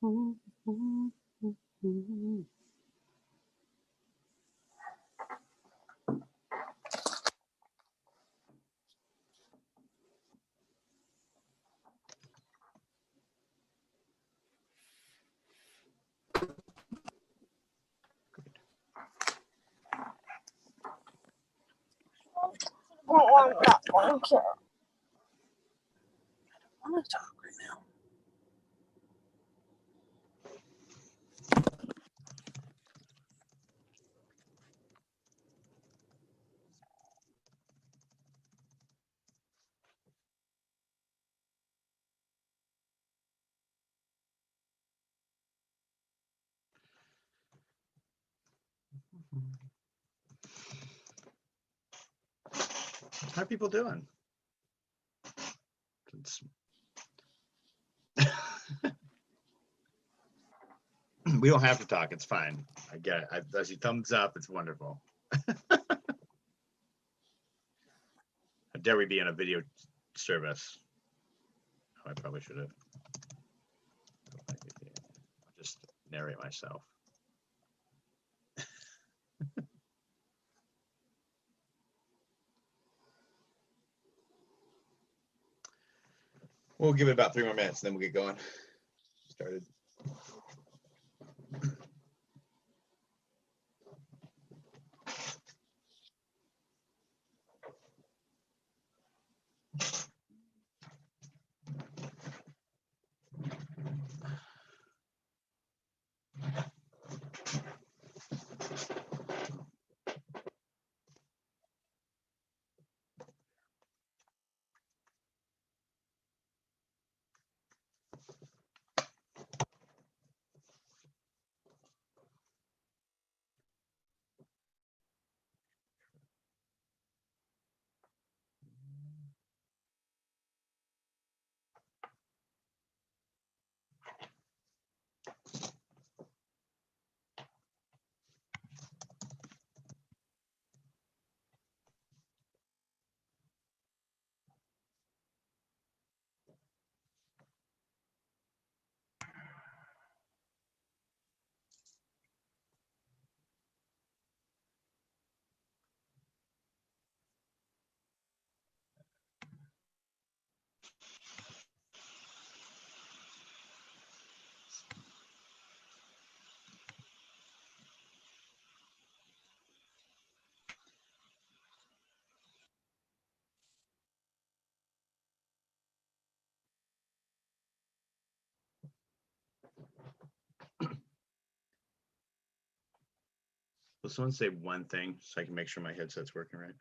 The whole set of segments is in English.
I'm not going to. I want to talk right now. How are people doing? We don't have to talk. It's fine. I get it. I see thumbs up. It's wonderful. How dare we be in a video service? Oh, I probably should have. I'll just narrate myself. We'll give it about 3 more minutes, and then we'll get going. Started. Will someone say one thing so I can make sure my headset's working right?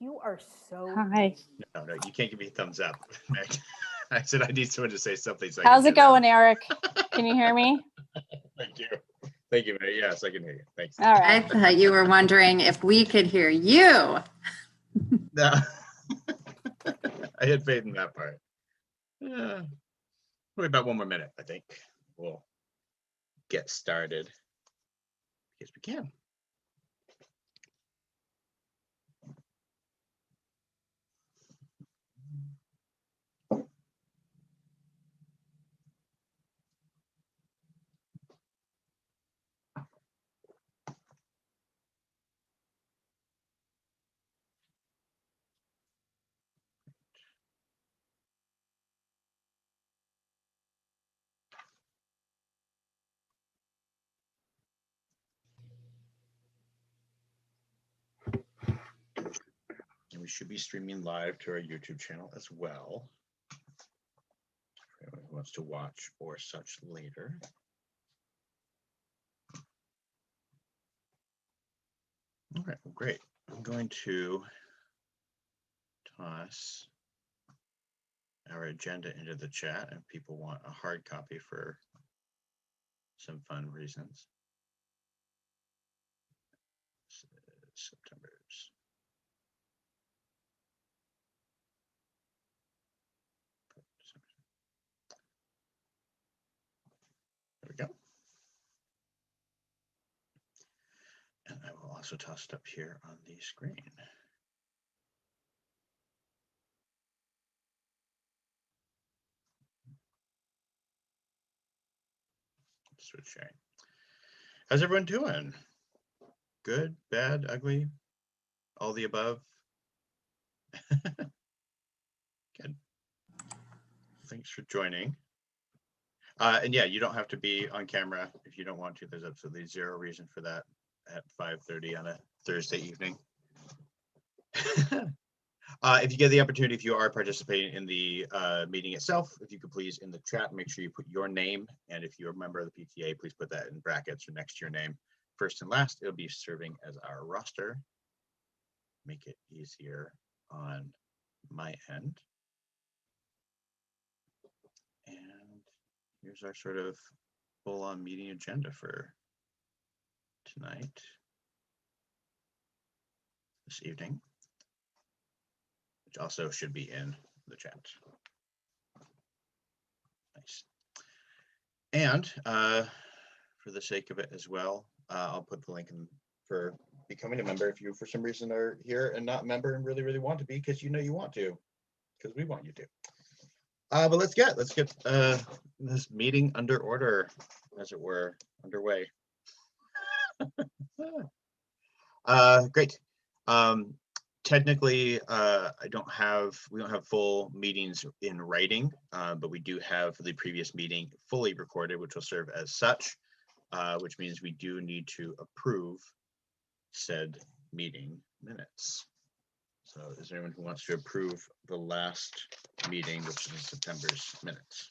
You are so. Hi. No, you can't give me a thumbs up. I said I need someone to say something. So How's it going, Eric? Can you hear me? Thank you. Thank you, Mary. Yes, I can hear you. Thanks. All right. I thought you were wondering if we could hear you. No. I had faith in that part. Probably about 1 more minute, I think. We'll get started. Yes, we can. And we should be streaming live to our YouTube channel as well. If anyone wants to watch or such later. All right, well, great. I'm going to toss our agenda into the chat if people want a hard copy for some fun reasons. September's. There we go. And I will also toss it up here on the screen. switch sharing. How's everyone doing? Good, bad, ugly, all the above? Good. Thanks for joining. And yeah, you don't have to be on camera if you don't want to. There's absolutely zero reason for that at 5:30 on a Thursday evening. If you get the opportunity, if you are participating in the meeting itself, if you could please in the chat, make sure you put your name. And if you're a member of the PTA, please put that in brackets or next to your name. First and last, it'll be serving as our roster. Make it easier on my end. And here's our sort of full-on meeting agenda for tonight, this evening, which also should be in the chat. Nice. And for the sake of it as well, I'll put the link in for becoming a member if you for some reason are here and not a member and really want to be, because you know you want to, because we want you to. But let's get this meeting under order, as it were, underway. Great. Technically, we don't have full meetings in writing, but we do have the previous meeting fully recorded, which will serve as such, which means we do need to approve said meeting minutes. So is there anyone who wants to approve the last meeting, which is September's minutes?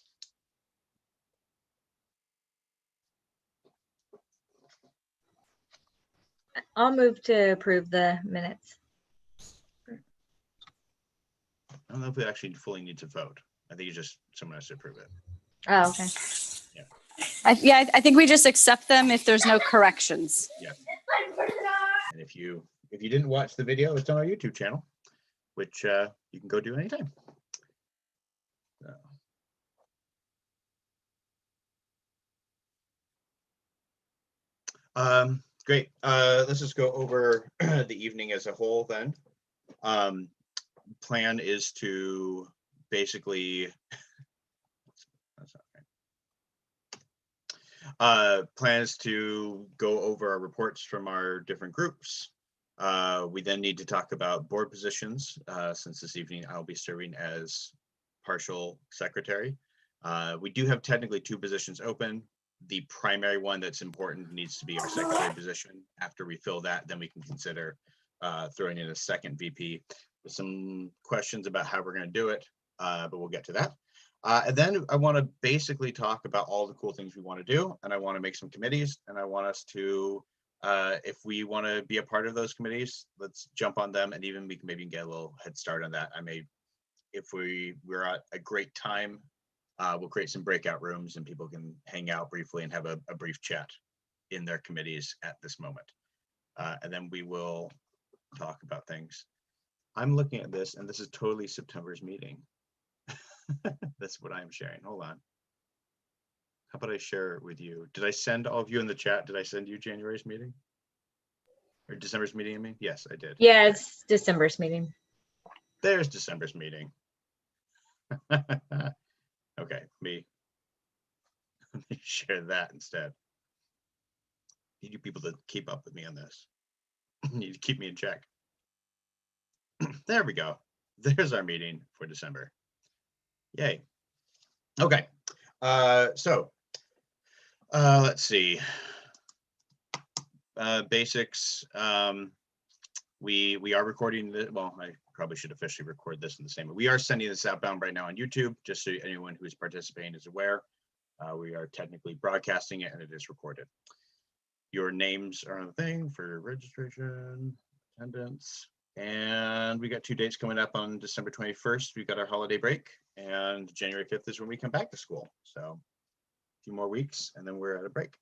I'll move to approve the minutes. I don't know if we actually fully need to vote. I think it's just someone has to approve it. Oh, okay. I think we just accept them if there's no corrections. Yeah. And if you didn't watch the video, it's on our YouTube channel, which you can go do anytime. So. Great. Let's just go over the evening as a whole then. Plan is to basically plans to go over our reports from our different groups. We then need to talk about board positions, since this evening I'll be serving as partial secretary. We do have technically 2 positions open. The primary one that's important needs to be our secretary position. After we fill that, then we can consider throwing in a second VP. With some questions about how we're going to do it, but we'll get to that. And then I want to basically talk about all the cool things we want to do, and I want to make some committees, and I want us to, if we want to be a part of those committees, let's jump on them, and even we can maybe get a little head start on that. If we're at a great time, we'll create some breakout rooms and people can hang out briefly and have a brief chat in their committees at this moment. And then we will talk about things. I'm looking at this and this is totally September's meeting. That's what I'm sharing. Hold on. How about I share it with you? Did I send all of you in the chat? Did I send you January's meeting? Or December's meeting, I mean? Yes, I did. Yeah, it's December's meeting. There's December's meeting. Okay, let me share that instead. I need you people to keep up with me on this. You need to keep me in check. There we go. There's our meeting for December. Yay. Okay. So let's see. Basics. We are recording the, well, I probably should officially record this in the same way. We are sending this outbound right now on YouTube, just so anyone who is participating is aware. We are technically broadcasting it and it is recorded. Your names are on the thing for registration, attendance, and we got 2 dates coming up on December 21st. We've got our holiday break, and January 5th is when we come back to school. So a few more weeks and then we're at a break.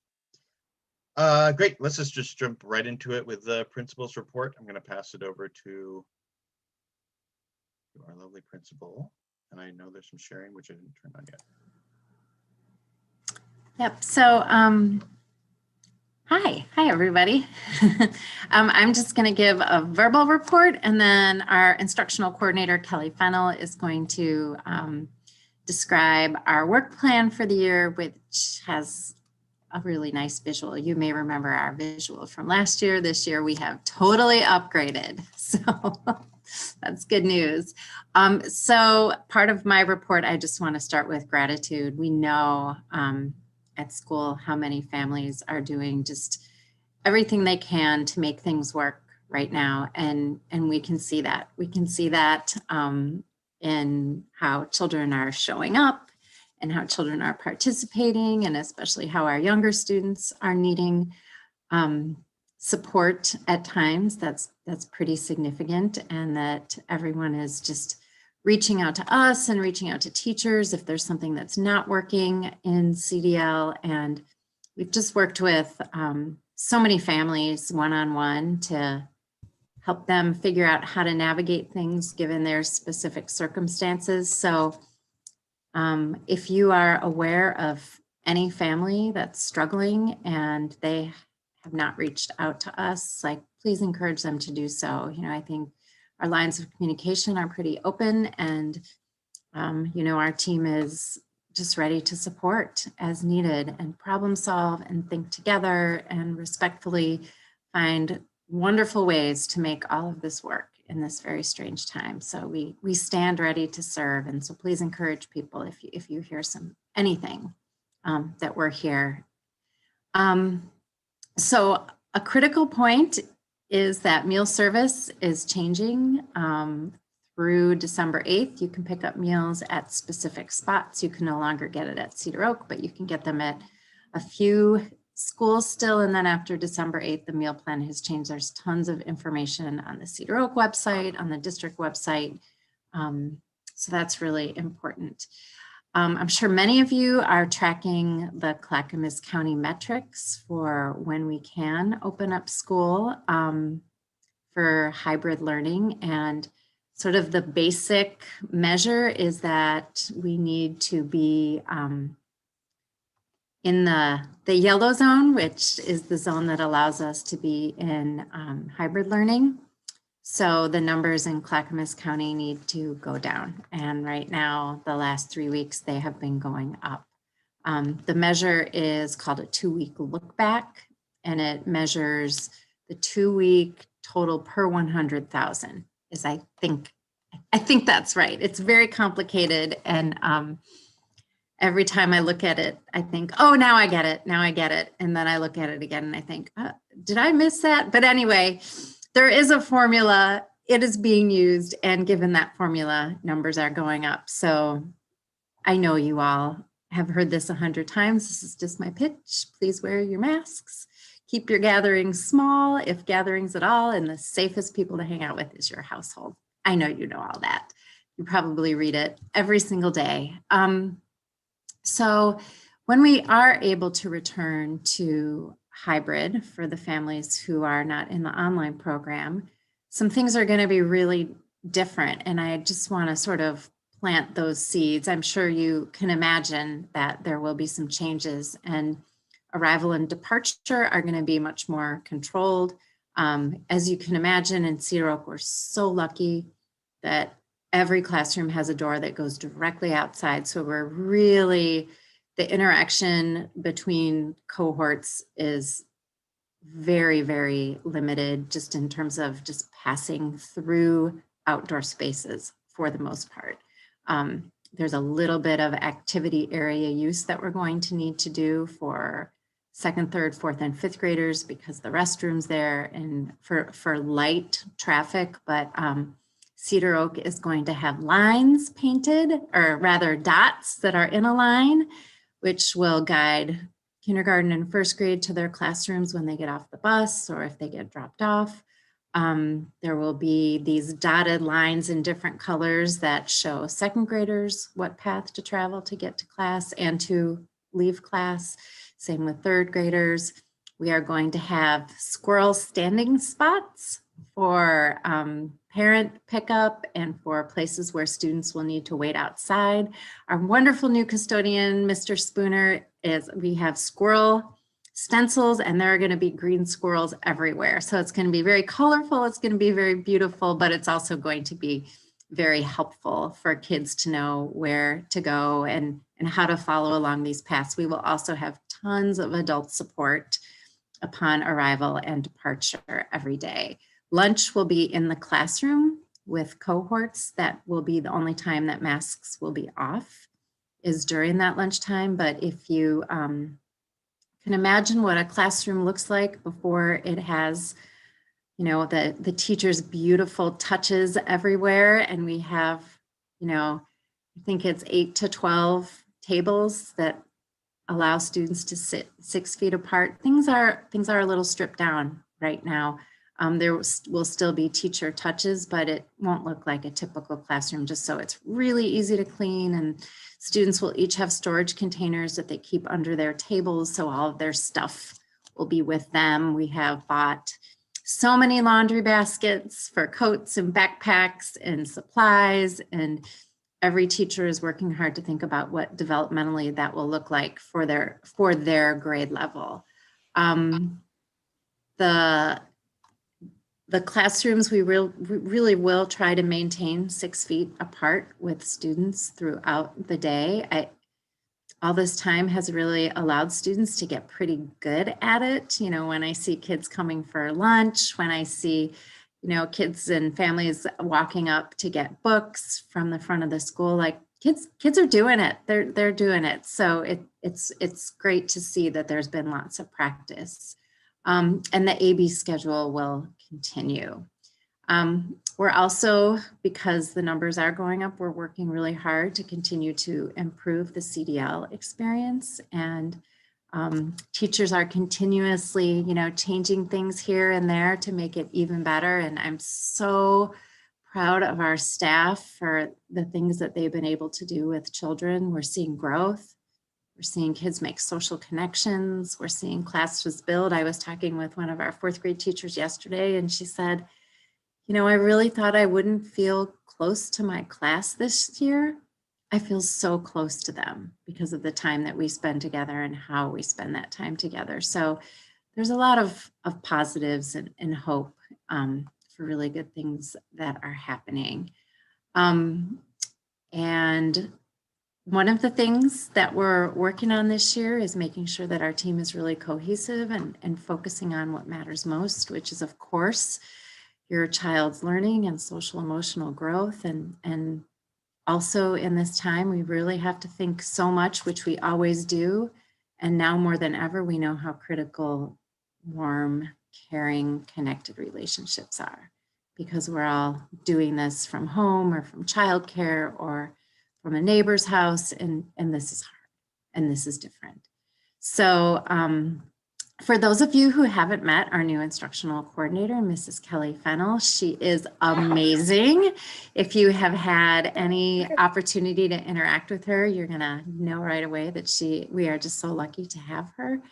Great, let's just jump right into it with the principal's report. I'm going to pass it over to our lovely principal, and I know there's some sharing which I didn't turn on yet. Yep. So, hi everybody. I'm just going to give a verbal report, and then our instructional coordinator, Kelly Fennell, is going to describe our work plan for the year, which has a really nice visual. You may remember our visual from last year. This year we have totally upgraded. So that's good news. So part of my report, I just want to start with gratitude. We know at school how many families are doing just everything they can to make things work right now. And we can see that. We can see that in how children are showing up and how children are participating, and especially how our younger students are needing support at times. That's pretty significant, and that everyone is just reaching out to us and reaching out to teachers if there's something that's not working in CDL. And we've just worked with so many families one-on-one to help them figure out how to navigate things given their specific circumstances. So if you are aware of any family that's struggling and they have not reached out to us, like, please encourage them to do so. You know, I think our lines of communication are pretty open, and you know, our team is just ready to support as needed and problem solve and think together and respectfully find wonderful ways to make all of this work in this very strange time. So we stand ready to serve. And so please encourage people if you hear anything that we're here. So a critical point is that meal service is changing through December 8th. You can pick up meals at specific spots. You can no longer get it at Cedaroak, but you can get them at a few schools still. And then after December 8th, the meal plan has changed. There's tons of information on the Cedaroak website, on the district website. So that's really important. I'm sure many of you are tracking the Clackamas County metrics for when we can open up school for hybrid learning. And sort of the basic measure is that we need to be in the yellow zone, which is the zone that allows us to be in hybrid learning. So the numbers in Clackamas County need to go down. And right now, the last 3 weeks, they have been going up. The measure is called a 2-week look back, and it measures the 2-week total per 100,000. Is I think that's right. It's very complicated, and every time I look at it, I think, oh, now I get it. Now I get it. And then I look at it again and I think, did I miss that? But anyway, there is a formula. It is being used. And given that formula, numbers are going up. So I know you all have heard this 100 times. This is just my pitch. Please wear your masks. Keep your gatherings small, if gatherings at all. And the safest people to hang out with is your household. I know you know all that. You probably read it every single day. So when we are able to return to hybrid for the families who are not in the online program, some things are going to be really different. And I just want to sort of plant those seeds. I'm sure you can imagine that there will be some changes, and arrival and departure are going to be much more controlled. As you can imagine, in Cedaroak, we're so lucky that every classroom has a door that goes directly outside. So we're really, the interaction between cohorts is very, very limited, just in terms of just passing through outdoor spaces for the most part. There's a little bit of activity area use that we're going to need to do for 2nd, 3rd, 4th, and 5th graders, because the restrooms there and for light traffic, but Cedaroak is going to have lines painted, or rather dots that are in a line, which will guide kindergarten and 1st grade to their classrooms when they get off the bus or if they get dropped off. There will be these dotted lines in different colors that show 2nd graders what path to travel to get to class and to leave class. Same with 3rd graders. We are going to have squirrel standing spots for parent pickup and for places where students will need to wait outside. Our wonderful new custodian, Mr. Spooner, we have squirrel stencils, and there are going to be green squirrels everywhere. So it's going to be very colorful. It's going to be very beautiful, but it's also going to be very helpful for kids to know where to go and how to follow along these paths. We will also have tons of adult support upon arrival and departure every day. Lunch will be in the classroom with cohorts. That will be the only time that masks will be off, is during that lunchtime. But if you can imagine what a classroom looks like before it has, you know, the teacher's beautiful touches everywhere, and we have, you know, I think it's 8 to 12 tables that allow students to sit 6 feet apart. Things are a little stripped down right now. There will still be teacher touches, but it won't look like a typical classroom, just so it's really easy to clean. And students will each have storage containers that they keep under their tables, so all of their stuff will be with them. We have bought so many laundry baskets for coats and backpacks and supplies, and every teacher is working hard to think about what developmentally that will look like for their grade level. The classrooms, we really will try to maintain 6 feet apart with students throughout the day. All this time has really allowed students to get pretty good at it. You know, when I see kids coming for lunch, when I see, you know, kids and families walking up to get books from the front of the school, like kids are doing it. They're doing it. So it's great to see that there's been lots of practice. And the AB schedule will continue. We're also, because the numbers are going up, we're working really hard to continue to improve the CDL experience, and teachers are continuously, you know, changing things here and there to make it even better. And I'm so proud of our staff for the things that they've been able to do with children. We're seeing growth. We're seeing kids make social connections. We're seeing classes build. I was talking with one of our 4th grade teachers yesterday, and she said, you know, I really thought I wouldn't feel close to my class this year. I feel so close to them because of the time that we spend together and how we spend that time together. So there's a lot of positives and hope for really good things that are happening. And one of the things that we're working on this year is making sure that our team is really cohesive and focusing on what matters most, which is, of course, your child's learning and social emotional growth. And also in this time, we really have to think so much, which we always do. And now more than ever, we know how critical warm, caring, connected relationships are, because we're all doing this from home or from childcare or from a neighbor's house, and this is hard and this is different. So for those of you who haven't met our new instructional coordinator, Mrs. Kelly Fennell, she is amazing. If you have had any opportunity to interact with her, you're gonna know right away that we are just so lucky to have her.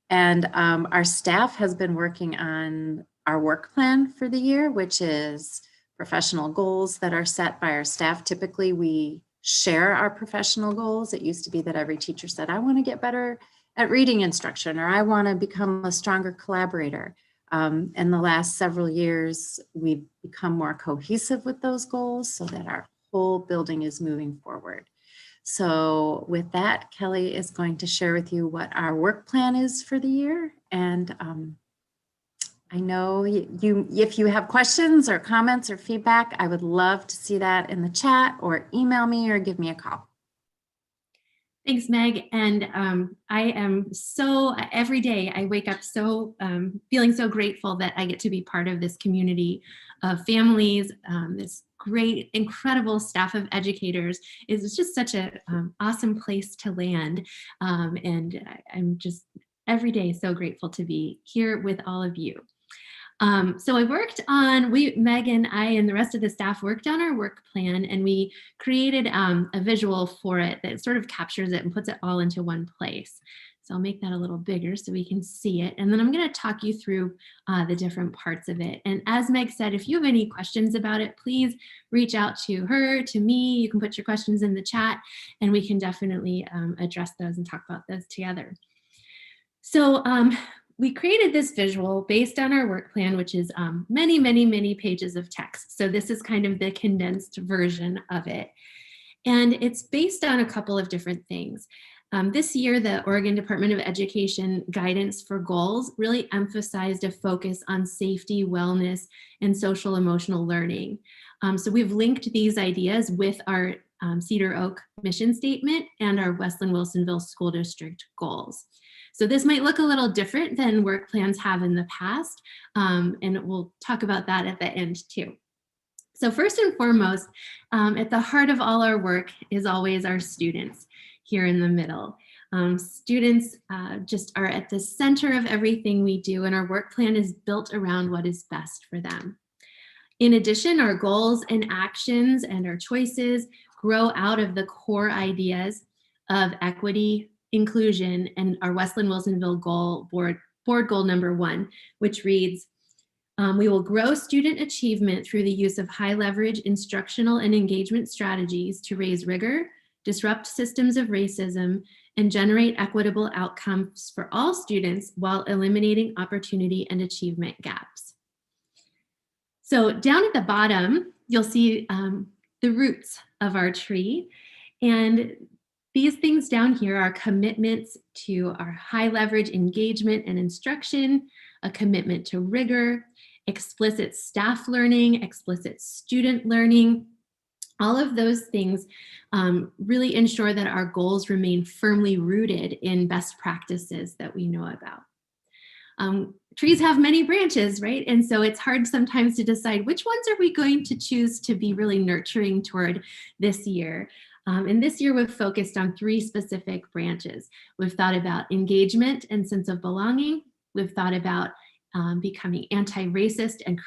And our staff has been working on our work plan for the year, which is professional goals that are set by our staff. Typically, we share our professional goals. It used to be that every teacher said, I want to get better at reading instruction, or I want to become a stronger collaborator. In the last several years, we've become more cohesive with those goals so that our whole building is moving forward. So with that, Kelly is going to share with you what our work plan is for the year. And I know if you have questions or comments or feedback, I would love to see that in the chat, or email me or give me a call. Thanks, Meg. And I am so, every day I wake up so feeling so grateful that I get to be part of this community of families, this great, incredible staff of educators. It's just such an awesome place to land. And I'm just every day so grateful to be here with all of you. So I worked on, Meg and I and the rest of the staff worked on our work plan, and we created a visual for it that sort of captures it and puts it all into one place. So I'll make that a little bigger so we can see it. And then I'm going to talk you through the different parts of it. And as Meg said, if you have any questions about it, please reach out to her, to me. You can put your questions in the chat, and we can definitely address those and talk about those together. So we created this visual based on our work plan, which is many, many, many pages of text. So this is kind of the condensed version of it. And it's based on a couple of different things. This year, the Oregon Department of Education guidance for goals really emphasized a focus on safety, wellness, and social emotional learning. So we've linked these ideas with our Cedaroak mission statement and our Westland-Wilsonville School District goals. So this might look a little different than work plans have in the past, and we'll talk about that at the end too. So first and foremost, at the heart of all our work is always our students here in the middle. Students just are at the center of everything we do, and our work plan is built around what is best for them. In addition, our goals and actions and our choices grow out of the core ideas of equity, inclusion, and our Westland-Wilsonville goal board goal number 1, which reads, we will grow student achievement through the use of high leverage instructional and engagement strategies to raise rigor, disrupt systems of racism, and generate equitable outcomes for all students while eliminating opportunity and achievement gaps. So down at the bottom, you'll see the roots of our tree. And these things down here are commitments to our high leverage engagement and instruction, a commitment to rigor, explicit staff learning, explicit student learning. All of those things really ensure that our goals remain firmly rooted in best practices that we know about. Trees have many branches, right? And so it's hard sometimes to decide which ones are we going to choose to be really nurturing toward this year. And this year we've focused on 3 specific branches. We've thought about engagement and sense of belonging. We've thought about becoming anti-racist and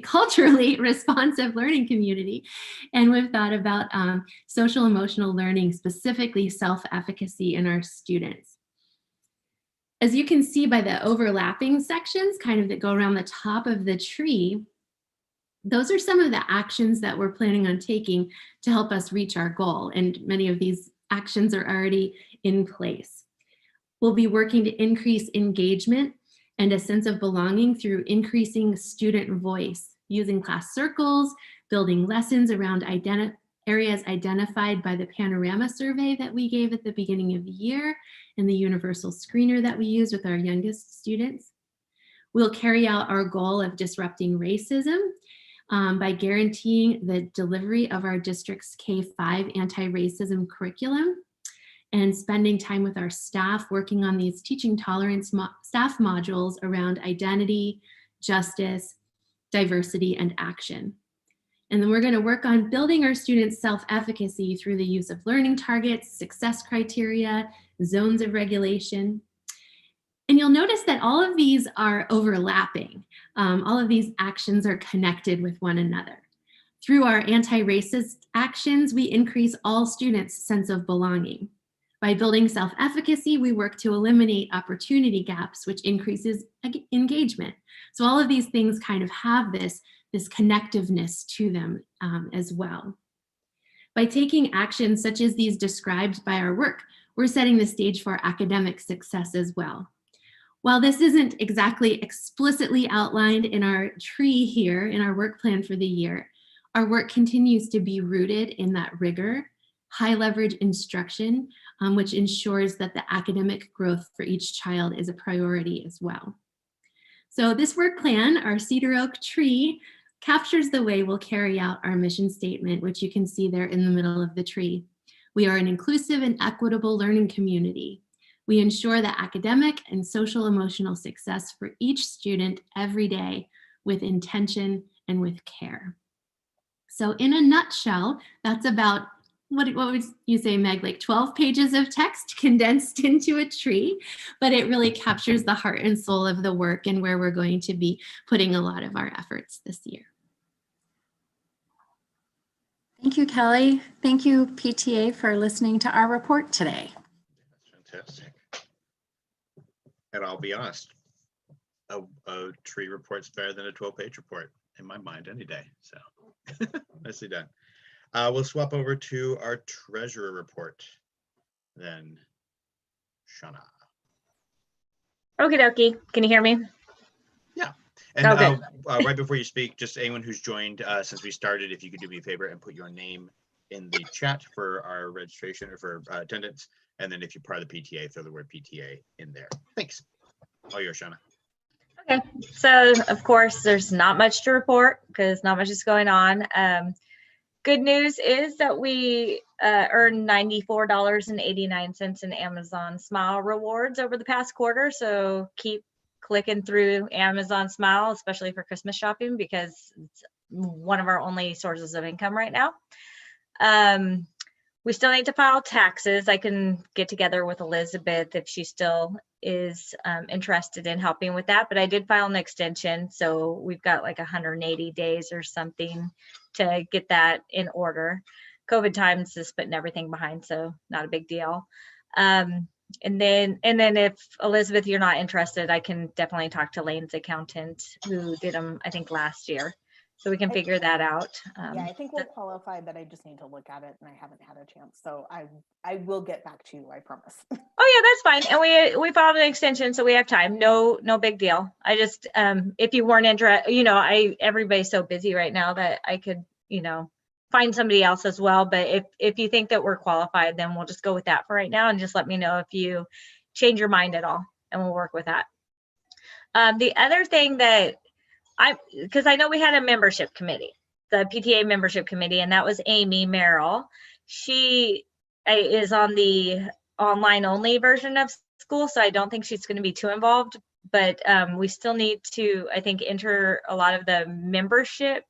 culturally responsive learning community. And we've thought about social emotional learning, specifically self-efficacy in our students. As you can see by the overlapping sections kind of that go around the top of the tree, those are some of the actions that we're planning on taking to help us reach our goal. And many of these actions are already in place. We'll be working to increase engagement and a sense of belonging through increasing student voice, using class circles, building lessons around areas identified by the panorama survey that we gave at the beginning of the year and the universal screener that we used with our youngest students. We'll carry out our goal of disrupting racism by guaranteeing the delivery of our district's K-5 anti-racism curriculum and spending time with our staff working on these teaching tolerance staff modules around identity, justice, diversity, and action. And then we're going to work on building our students' self-efficacy through the use of learning targets, success criteria, zones of regulation. And you'll notice that all of these are overlapping. All of these actions are connected with one another. Through our anti-racist actions, we increase all students' sense of belonging. By building self-efficacy, we work to eliminate opportunity gaps, which increases engagement. So all of these things kind of have this connectiveness to them as well. By taking actions such as these described by our work, we're setting the stage for academic success as well. While this isn't exactly explicitly outlined in our tree here, in our work plan for the year, our work continues to be rooted in that rigor, high leverage instruction, which ensures that the academic growth for each child is a priority as well. So this work plan, our Cedaroak tree, captures the way we'll carry out our mission statement, which you can see there in the middle of the tree. We are an inclusive and equitable learning community. We ensure that academic and social emotional success for each student every day with intention and with care. So in a nutshell, that's about, what would you say, Meg, like 12 pages of text condensed into a tree, but it really captures the heart and soul of the work and where we're going to be putting a lot of our efforts this year. Thank you, Kelly. Thank you, PTA, for listening to our report today. That's fantastic. And I'll be honest, a tree report's better than a 12-page report in my mind any day. So nicely done. We'll swap over to our treasurer report then. Shauna. Okie dokie. Can you hear me? Yeah. And Okay. right before you speak, just anyone who's joined since we started, if you could do me a favor and put your name in the chat for our registration or for attendance. And then if you're part of the PTA, throw the word PTA in there. Thanks. All yours, Shauna. Okay, so of course, there's not much to report because not much is going on. Good news is that we earned $94.89 in Amazon Smile rewards over the past quarter. So keep clicking through Amazon Smile, especially for Christmas shopping, because it's one of our only sources of income right now. We still need to file taxes. I can get together with Elizabeth if she still is interested in helping with that, but I did file an extension. So we've got like 180 days or something to get that in order. COVID times is putting everything behind, so not a big deal. And then if Elizabeth, you're not interested, I can definitely talk to Lane's accountant who did them, I think, last year. So we can figure that out. Yeah, I think we'll qualify, but I just need to look at it and I haven't had a chance. So I will get back to you, I promise. Oh yeah, that's fine. And we filed an extension, so we have time. No big deal. I just if you weren't interested, everybody's so busy right now that I could, find somebody else as well. But if you think that we're qualified, then we'll just go with that for right now, and just let me know if you change your mind at all, and we'll work with that. The other thing that because I know we had a membership committee, the PTA membership committee, and that was Amy Merrill. She is on the online only version of school, so I don't think she's going to be too involved, but we still need to, I think, enter a lot of the membership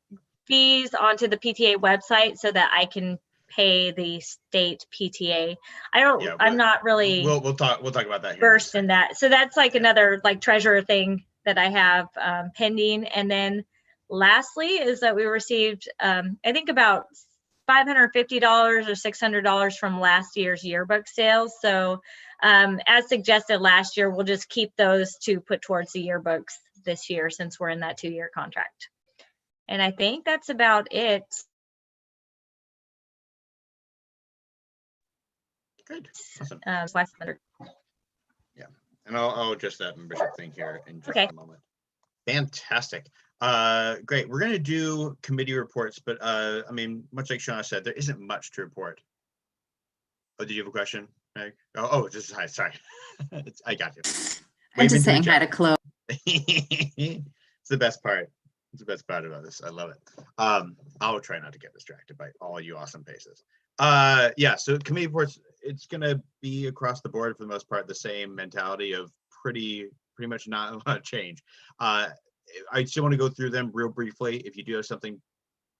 fees onto the PTA website so that I can pay the state PTA. I'm not really we'll talk about that here versed in that. So that's like another like treasurer thing that I have pending. And then lastly is that we received, I think about $550 or $600 from last year's yearbook sales. So as suggested last year, we'll just keep those to put towards the yearbooks this year since we're in that 2-year contract. And I think that's about it. Good. Awesome. Yeah. And I'll adjust that membership thing here in just a moment. Fantastic. Great. We're going to do committee reports, but I mean, much like Shauna said, there isn't much to report. Oh, did you have a question, Meg? Oh, just hi. Sorry. I got you. I'm just saying hi to Chloe. It's the best part. It's the best part about this. I love it. I'll try not to get distracted by all you awesome faces. Yeah, so committee reports, it's going to be across the board for the most part, the same mentality of pretty much not a lot of change. I still want to go through them real briefly. If you do have something,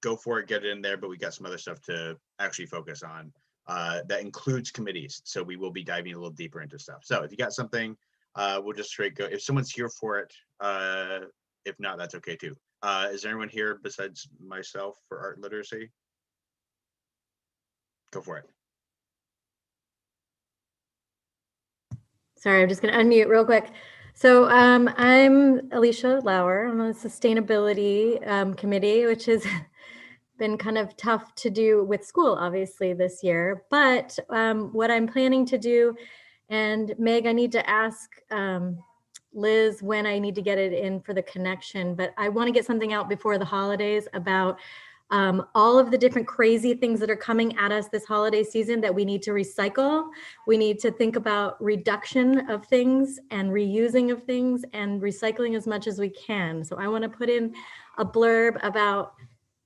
go for it, get it in there, but we got some other stuff to actually focus on that includes committees. So we will be diving a little deeper into stuff. So if you got something, we'll just straight go. If someone's here for it, if not, that's okay too. Is there anyone here besides myself for art literacy? Go for it. Sorry, I'm just going to unmute real quick. So I'm Alicia Lauer. I'm on the sustainability committee, which has been kind of tough to do with school, obviously, this year. But what I'm planning to do, and Meg, I need to ask Liz when I need to get it in for the connection, but I want to get something out before the holidays about all of the different crazy things that are coming at us this holiday season that we need to recycle. We need to think about reduction of things and reusing of things and recycling as much as we can. So I want to put in a blurb about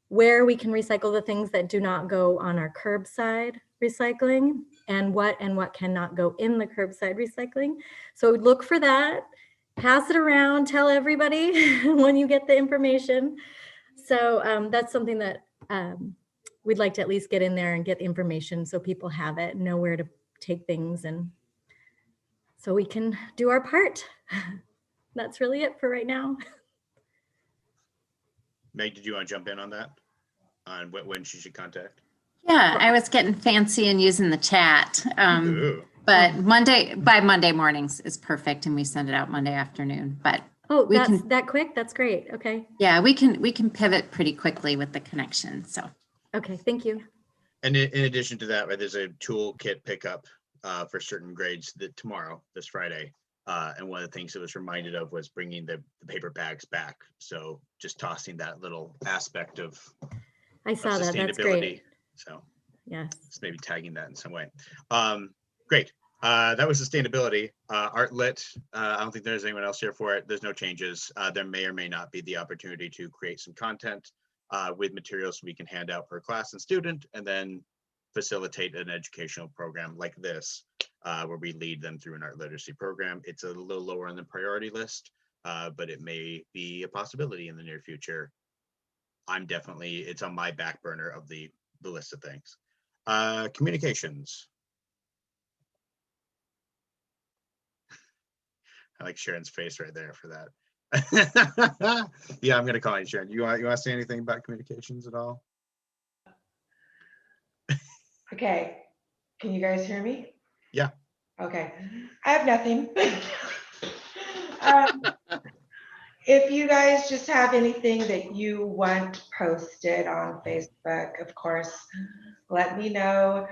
where we can recycle the things that do not go on our curbside recycling and what cannot go in the curbside recycling. So look for that, pass it around, tell everybody when you get the information. So that's something that we'd like to at least get in there and get the information so people have it, know where to take things, and so we can do our part. That's really it for right now. Meg, did you want to jump in on that? On when she should contact? Yeah, I was getting fancy and using the chat. But by Monday mornings is perfect, and we send it out Monday afternoon. But that's that quick? That's great. Okay. Yeah, we can pivot pretty quickly with the connection. So. Okay, thank you. And in addition to that, right, there's a toolkit pickup for certain grades tomorrow, this Friday. And one of the things that was reminded of was bringing the paper bags back. So just tossing that little aspect of I saw that. That's great. So Yes. Just maybe tagging that in some way. Great. That was sustainability. Art lit. I don't think there's anyone else here for it. There's no changes. There may or may not be the opportunity to create some content with materials we can hand out per class and student, and then facilitate an educational program like this, where we lead them through an art literacy program. It's a little lower on the priority list, but it may be a possibility in the near future. It's on my back burner of the list of things. Communications. I like Sharon's face right there for that. Yeah, I'm gonna call you Sharon. You want to say anything about communications at all? Okay, can you guys hear me? Yeah. Okay, I have nothing. If you guys just have anything that you want posted on Facebook, of course, let me know.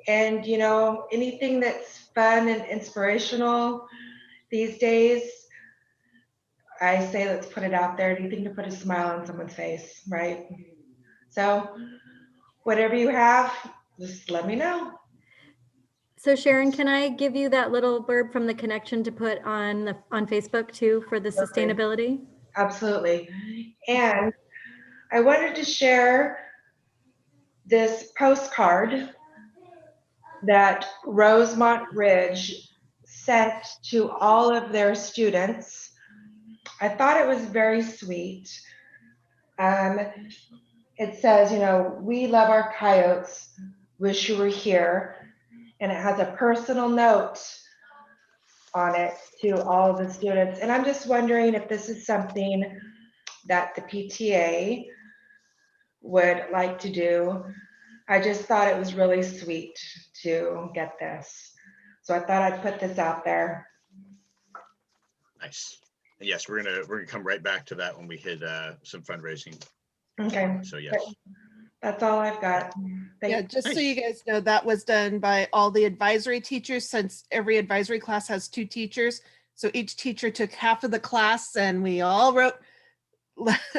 And you know, anything that's fun and inspirational these days, I say let's put it out there. Anything to put a smile on someone's face, right? So whatever you have, just let me know. So Sharon, can I give you that little blurb from the connection to put on Facebook too for the sustainability? Absolutely. And I wanted to share this postcard that Rosemont Ridge sent to all of their students. I thought it was very sweet. It says, you know, we love our coyotes, wish you were here. And it has a personal note on it to all of the students. And I'm just wondering if this is something that the PTA would like to do. I just thought it was really sweet to get this. So I thought I'd put this out there. Nice. Yes, we're gonna come right back to that when we hit some fundraising. Okay. So yes. That's all I've got. Yeah, just so you guys know, that was done by all the advisory teachers, since every advisory class has 2 teachers. So each teacher took half of the class and we all wrote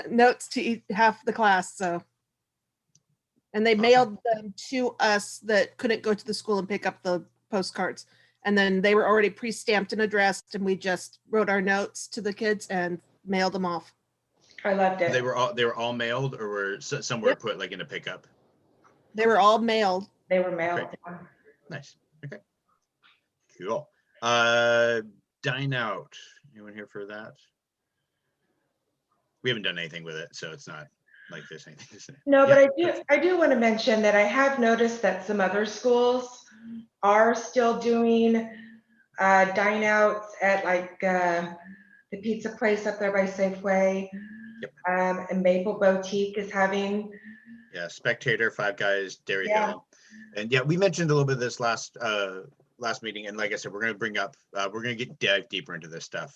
notes to half the class. So, and they mailed them to us that couldn't go to the school and pick up the postcards. And then they were already pre-stamped and addressed, and we just wrote our notes to the kids and mailed them off. I loved it. They were all mailed, or were some were put like in a pickup? They were all mailed. They were mailed. Great. Nice. Okay. Cool. Dine out. Anyone here for that? We haven't done anything with it, so it's not like there's anything to say. No, but I do want to mention that I have noticed that some other schools are still doing dine outs at like the pizza place up there by Safeway. Yep. And Maple Boutique is having. Yeah, Spectator, Five Guys, Dairy Hill. And yeah, we mentioned a little bit of this last meeting, and like I said, we're gonna dive deeper into this stuff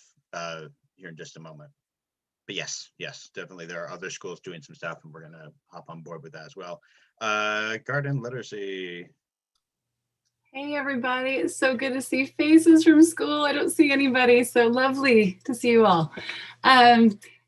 here in just a moment. But yes, definitely there are other schools doing some stuff, and we're gonna hop on board with that as well. Garden literacy. Hey everybody, it's so good to see faces from school. I don't see anybody, so lovely to see you all.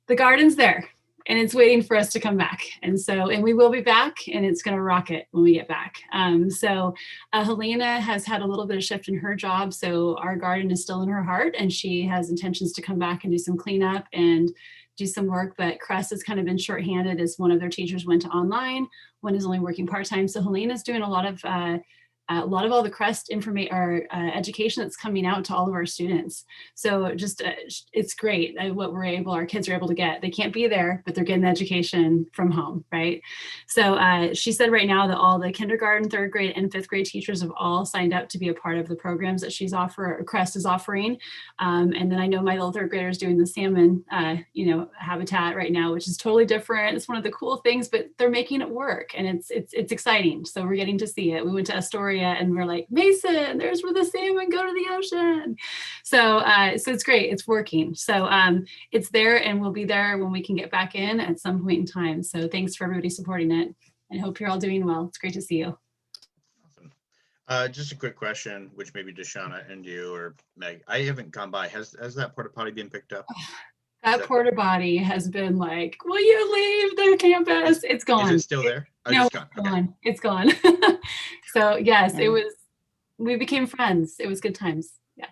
The garden's there and it's waiting for us to come back. And we will be back, and it's gonna rock it when we get back. Helena has had a little bit of shift in her job, so our garden is still in her heart, and she has intentions to come back and do some cleanup and do some work, but Crest has kind of been shorthanded as one of their teachers went to online, one is only working part-time. So Helena's doing a lot of all the Crest information or education that's coming out to all of our students. So just it's great what our kids are able to get. They can't be there, but they're getting the education from home, right? So she said right now that all the kindergarten, 3rd grade, and 5th grade teachers have all signed up to be a part of the programs that Crest is offering. And then I know my little 3rd grader is doing the salmon, habitat right now, which is totally different. It's one of the cool things, but they're making it work, and it's exciting. So we're getting to see it. We went to Astoria, and we're like, Mason, there's where the salmon go to the ocean. So it's great. It's working. So it's there, and we'll be there when we can get back in at some point in time. So thanks for everybody supporting it, and hope you're all doing well. It's great to see you. Awesome. Just a quick question, which maybe Deshauna and you or Meg, I haven't gone by. Has that porta potty been picked up? That porta potty has been like, will you leave the campus? It's gone. Is it still there? Oh, No, it's gone. it's gone. It's gone. So yes, Yeah. it was, we became friends. It was good times. Yeah.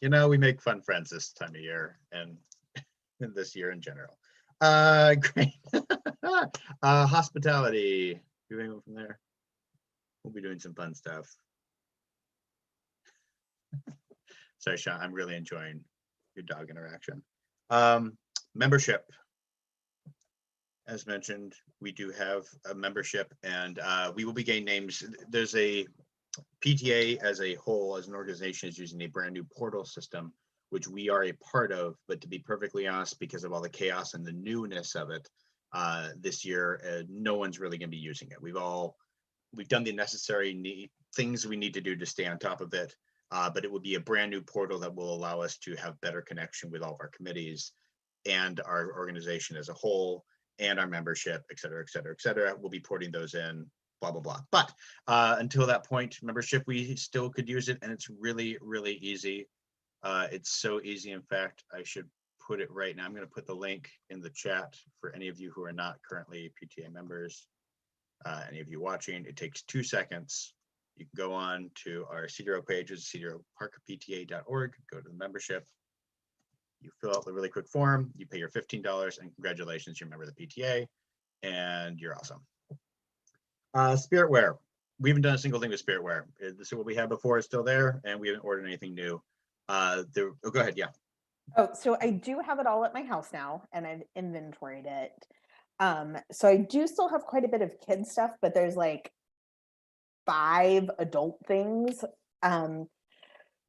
You know, we make fun friends this time of year and this year in general. Great. Hospitality. Do anyone from there? We'll be doing some fun stuff. Sorry, Sean, I'm really enjoying your dog interaction. Membership. As mentioned, we do have a membership, and we will be getting names. There's a PTA as a whole, as an organization, is using a brand new portal system, which we are a part of. But to be perfectly honest, because of all the chaos and the newness of it this year, no one's really going to be using it. We've done the necessary things we need to do to stay on top of it. But it will be a brand new portal that will allow us to have better connection with all of our committees and our organization as a whole, and our membership, et cetera, et cetera, et cetera. We'll be porting those in, blah, blah, blah. But until that point, membership, we still could use it, and it's really, really easy. It's so easy. In fact, I should put it right now. I'm going to put the link in the chat for any of you who are not currently PTA members. Any of you watching, it takes 2 seconds. You can go on to our Cedaroak page, cedaroakparkpta.org, go to the membership. You fill out the really quick form, you pay your $15, and congratulations, you're a member of the PTA, and you're awesome. Spiritware. We haven't done a single thing with Spiritware. This is what we had before, it's still there, and we haven't ordered anything new. Oh, go ahead, yeah. Oh, so I do have it all at my house now, and I've inventoried it. So I do still have quite a bit of kid stuff, but there's like 5 adult things.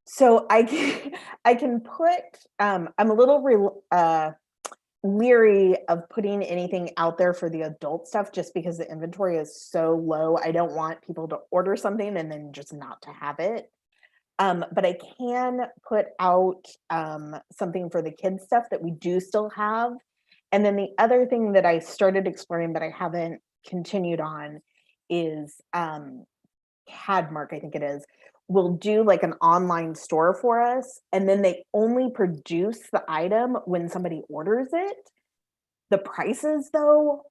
So I can put, I'm a little leery of putting anything out there for the adult stuff just because the inventory is so low. I don't want people to order something and then just not to have it. But I can put out something for the kids stuff that we do still have. And then the other thing that I started exploring but I haven't continued on is Cadmark, I think it is, will do like an online store for us, and then they only produce the item when somebody orders it. The prices though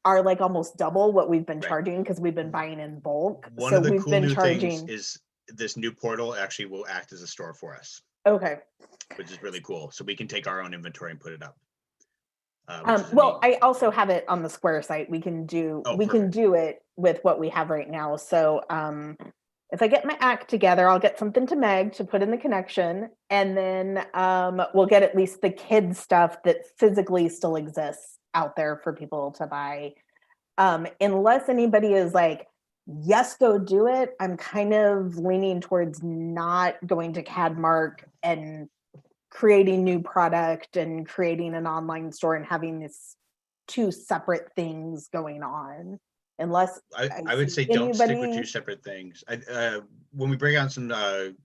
are like almost double what we've been charging because we've been buying in bulk. One So of the we've cool been new charging. things is this new portal actually will act as a store for us, Okay. which is really cool. So we can take our own inventory and put it up. Well, I also have it on the Square site. We can do perfect. do it with what we have right now. So if I get my act together, I'll get something to Meg to put in the connection, and then we'll get at least the kids stuff that physically still exists out there for people to buy. Unless anybody is like, yes, go do it. I'm kind of leaning towards not going to Cadmark and creating new product and creating an online store and having this 2 separate things going on. Unless I would say don't stick with 2 separate things. When we bring on some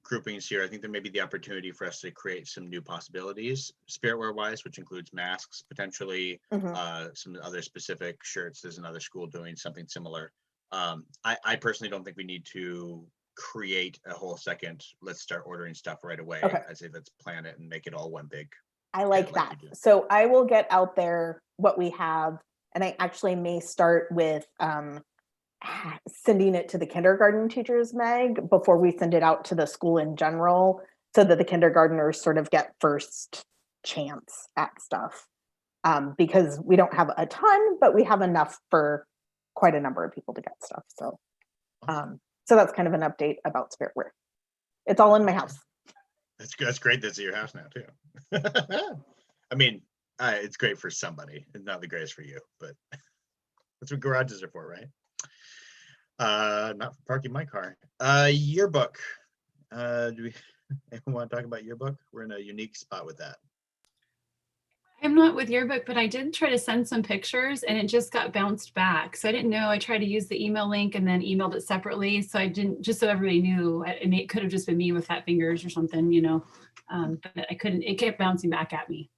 groupings here, I think there may be the opportunity for us to create some new possibilities, Spiritware wise, which includes masks, potentially some other specific shirts. There's another school doing something similar. I personally don't think we need to create a whole second, let's start ordering stuff right away. Okay. I say let's plan it and make it all one big. I like that. So I will get out there what we have, and I actually may start with sending it to the kindergarten teachers, Meg, before we send it out to the school in general, so that the kindergartners sort of get first chance at stuff. Because we don't have a ton, but we have enough for quite a number of people to get stuff. So so that's kind of an update about Spiritware. It's all in my house. That's good. That's great. That's at your house now too. I mean, it's great for somebody. It's not the greatest for you, but that's what garages are for, right? Not for parking my car. Yearbook. Do we anyone want to talk about yearbook? We're in a unique spot with that. I'm not with Yearbook, but I did try to send some pictures and it just got bounced back. So I didn't know. I tried to use the email link and then emailed it separately. So I didn't, just so everybody knew. It could have just been me with fat fingers or something, you know. But I couldn't, it kept bouncing back at me.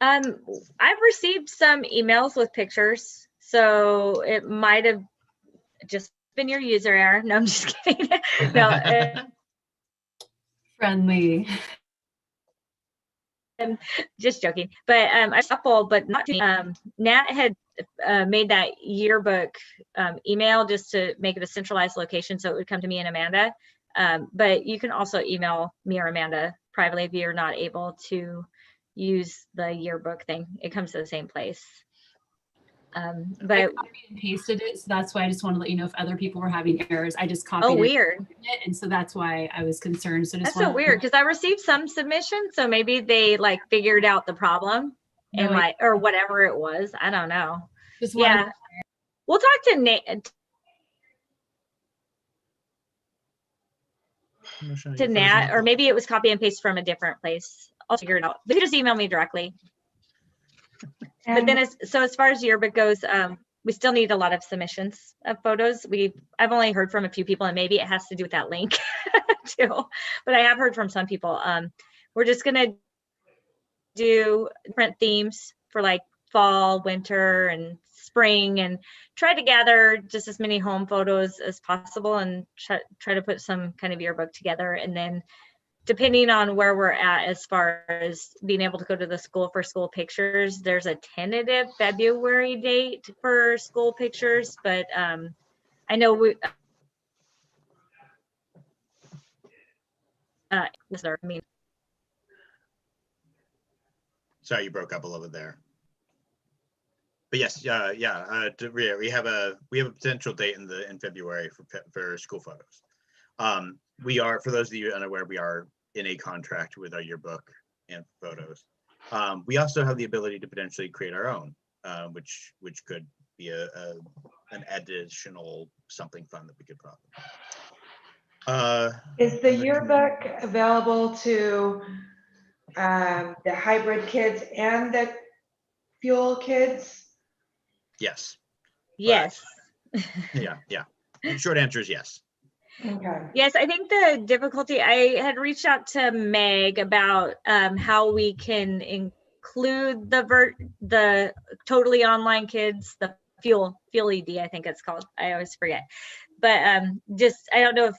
I've received some emails with pictures, so it might have just been your user error. No, I'm just kidding. No, friendly. Just joking. But I couple, but not Nat had made that yearbook email just to make it a centralized location, so it would come to me and Amanda. But you can also email me or Amanda privately if you're not able to use the yearbook thing. It comes to the same place. I But copied and pasted it, so that's why I just want to let you know if other people were having errors. I just copied oh, it, weird. and so that's why I was concerned. So just That's so weird because I received some submissions, so maybe they like figured out the problem and No, like or whatever it was. I don't know. just wanted Yeah, we'll talk to Nat. To Nat, or maybe it was copy and paste from a different place. I'll figure it out. They just email me directly. But then as far as yearbook goes, we still need a lot of submissions of photos. I've only heard from a few people, and maybe it has to do with that link too. But I have heard from some people. We're just gonna do different themes for like fall, winter, and spring, and try to gather just as many home photos as possible, and try to put some kind of yearbook together. And then depending on where we're at as far as being able to go to the school for school pictures, there's a tentative February date for school pictures, but I know Sorry, you broke up a little bit there. But yes, we have a potential date in February for school photos. We are, for those of you unaware, we are in a contract with our yearbook and photos. We also have the ability to potentially create our own, which could be an additional something fun that we could put up. Is the yearbook available to the hybrid kids and the fuel kids? Yes. yes. Yeah. The short answer is yes. Okay. Yes, I think the difficulty, I had reached out to Meg about how we can include the totally online kids, the fuel ED, I think it's called. I always forget. But just, I don't know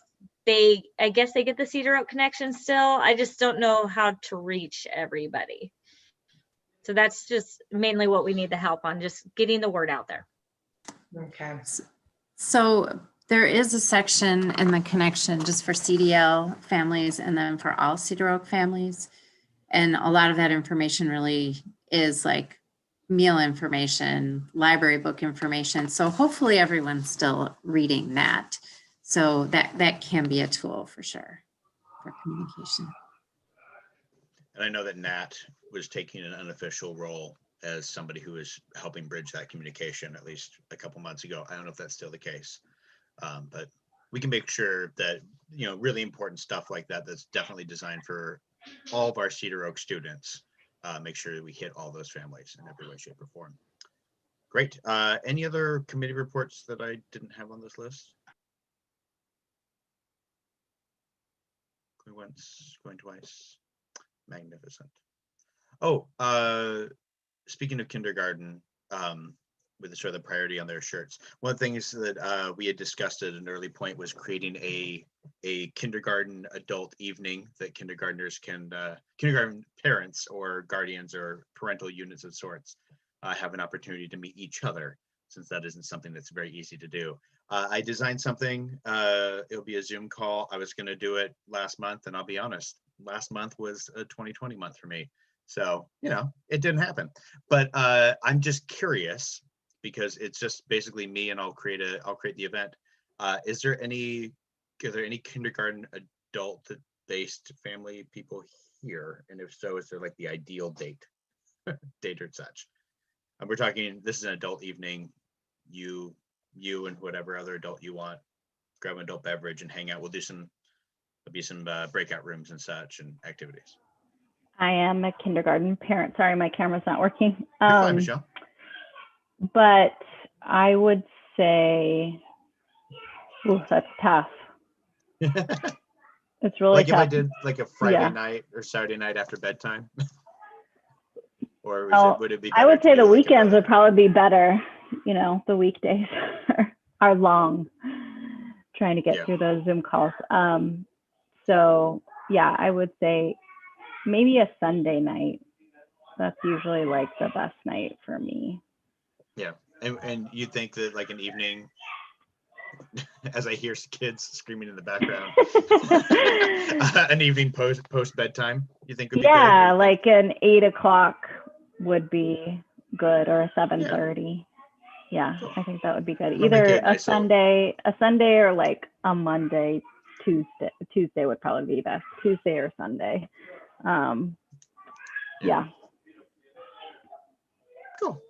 if I guess they get the Cedaroak connection still. I just don't know how to reach everybody. So that's just mainly what we need the help on, just getting the word out there. Okay. So there is a section in the connection just for CDL families and then for all Cedaroak families. And a lot of that information really is like meal information, library book information. So hopefully everyone's still reading that. So that can be a tool for sure for communication. And I know that Nat was taking an unofficial role as somebody who is helping bridge that communication at least a couple months ago. I don't know if that's still the case, but we can make sure that, really important stuff like that, that's definitely designed for all of our Cedaroak students, make sure that we hit all those families in every way, shape, or form. Great. Any other committee reports that I didn't have on this list? Going once, going twice. Magnificent. Oh, speaking of kindergarten, with the sort of the priority on their shirts, one of the things that we had discussed at an early point was creating a kindergarten adult evening that kindergartners can, kindergarten parents or guardians or parental units of sorts have an opportunity to meet each other, since that isn't something that's very easy to do. I designed something, it'll be a Zoom call. I was going to do it last month, and I'll be honest, last month was a 2020 month for me. So, it didn't happen, but I'm just curious because it's just basically me, and I'll create the event. Is there any kindergarten adult based family people here? And if so, is there like the ideal date or such? And we're talking, this is an adult evening, you and whatever other adult you want, grab an adult beverage and hang out. There'll be some breakout rooms and such and activities. I am a kindergarten parent. Sorry, my camera's not working. You're fine, Michelle. But I would say, that's tough. It's really like tough. if I did like a Friday night or Saturday night after bedtime, or would it be better? I would say the weekends would probably be better. The weekdays are long, trying to get through those Zoom calls. So yeah, I would say maybe a Sunday night That's usually like the best night for me. Yeah, and you think that like an evening, as I hear kids screaming in the background, an evening post bedtime, you think would be Yeah, good? like an 8 o'clock would be good, or a 7:30. Yeah, Cool. I think that would be good. And I'll make Either it a nice little- Sunday or like a Monday, Tuesday. Tuesday would probably be best. Tuesday or Sunday. Yeah. Cool.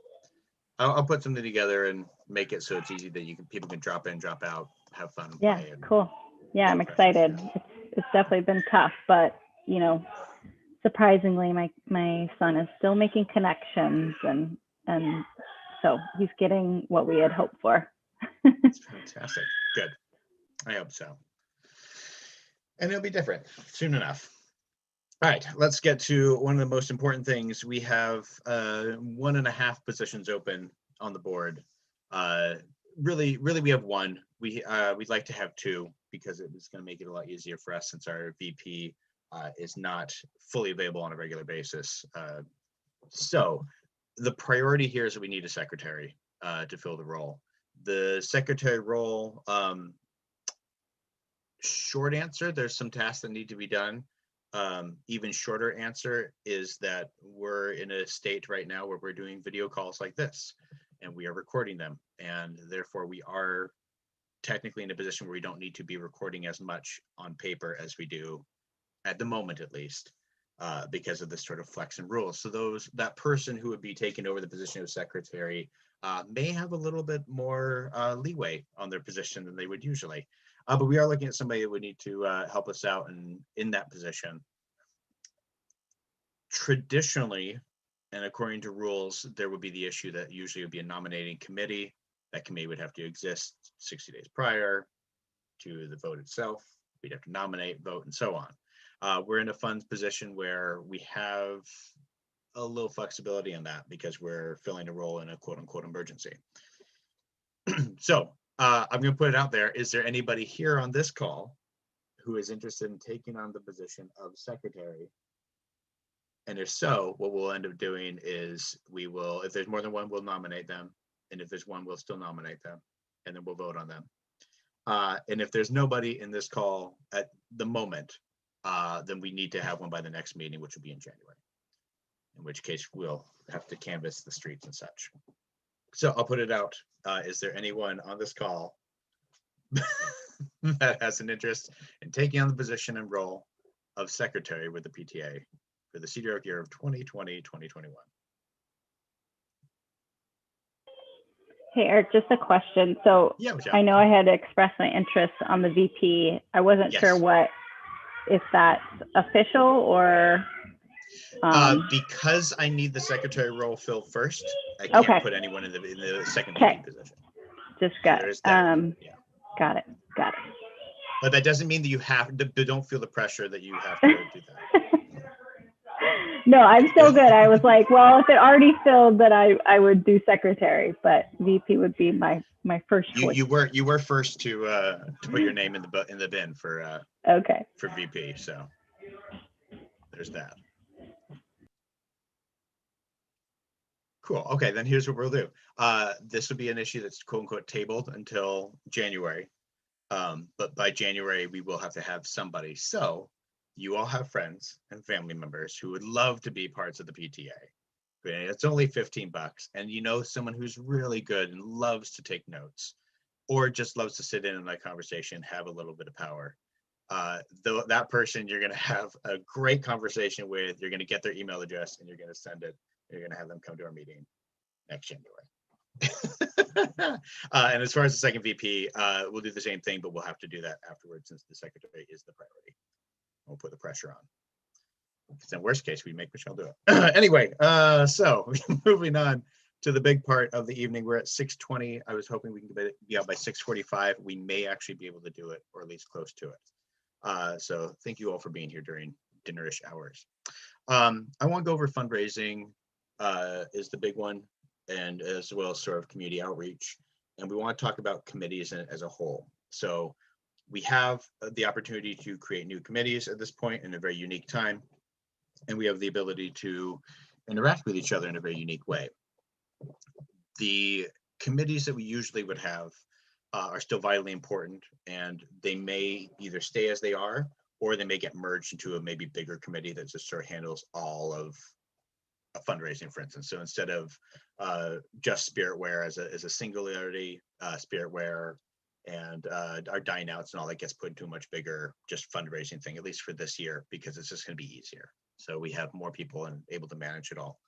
I'll put something together and make it so it's easy that people can drop in, drop out, have fun, and Yeah, play. And cool. Yeah, I'm make excited. friends. It's definitely been tough, but you know, surprisingly, my son is still making connections, and so he's getting what we had hoped for. That's fantastic. Good. I hope so. And it'll be different soon enough. All right, let's get to one of the most important things. We have 1.5 positions open on the board. Really, we have one. We'd like to have 2 because it was going to make it a lot easier for us since our VP is not fully available on a regular basis. So the priority here is that we need a secretary to fill the role. The secretary role, short answer, there's some tasks that need to be done. Even shorter answer is that we're in a state right now where we're doing video calls like this, and we are recording them, and therefore we are technically in a position where we don't need to be recording as much on paper as we do at the moment, at least, because of this sort of flex and rules. So that person who would be taking over the position of secretary may have a little bit more leeway on their position than they would usually. But we are looking at somebody that would need to help us out in that position. Traditionally, and according to rules, there would be the issue that usually would be a nominating committee. That committee would have to exist 60 days prior to the vote itself. We'd have to nominate, vote, and so on. We're in a funds position where we have a little flexibility in that because we're filling a role in a quote unquote emergency. So I'm going to put it out there. Is there anybody here on this call who is interested in taking on the position of secretary? And if so, what we'll end up doing is we will, if there's more than one, we'll nominate them. And if there's one, we'll still nominate them. And then we'll vote on them. And if there's nobody in this call at the moment, then we need to have one by the next meeting, which will be in January. In which case we'll have to canvass the streets and such. So I'll put it out. Is there anyone on this call that has an interest in taking on the position and role of secretary with the PTA for the Cedaroak year of 2020-2021? Hey, Eric, just a question. So Yeah, I know I had expressed my interest on the VP. I wasn't sure if that's official or. Because I need the secretary role filled first, I can't put anyone in the second VP position. Just got it. Yeah. Got it. But that doesn't mean that you have to, don't feel the pressure that you have to do that. No, I'm still good. I was like, well, if it already filled, then I would do secretary, but VP would be my first choice. You were first to put your name in the bin for for VP. So there's that. Cool. Okay, then here's what we'll do. This will be an issue that's quote unquote tabled until January. But by January, we will have to have somebody. So you all have friends and family members who would love to be parts of the PTA. It's only $15, and you know someone who's really good and loves to take notes, or just loves to sit in on that conversation, have a little bit of power. Though that person you're going to have a great conversation with, you're going to get their email address and you're going to send it. You're going to have them come to our meeting next January. And as far as the second VP, we'll do the same thing, but we'll have to do that afterwards since the secretary is the priority. We'll put the pressure on. Because in worst case, we make Michelle do it. Anyway, so moving on to the big part of the evening. We're at 6:20. I was hoping we can be out by 6:45. We may actually be able to do it, or at least close to it. So thank you all for being here during dinnerish hours. I want to go over fundraising is the big one, and as well as sort of community outreach. And we want to talk about committees as a whole. So we have the opportunity to create new committees at this point in a very unique time. And we have the ability to interact with each other in a very unique way. The committees that we usually would have are still vitally important, and they may either stay as they are, or they may get merged into a maybe bigger committee that just sort of handles all of fundraising, for instance. So instead of just Spiritware as a singularity, Spiritware and our dine outs and all that gets put into a much bigger just fundraising thing, at least for this year, because it's just going to be easier. So we have more people and able to manage it all.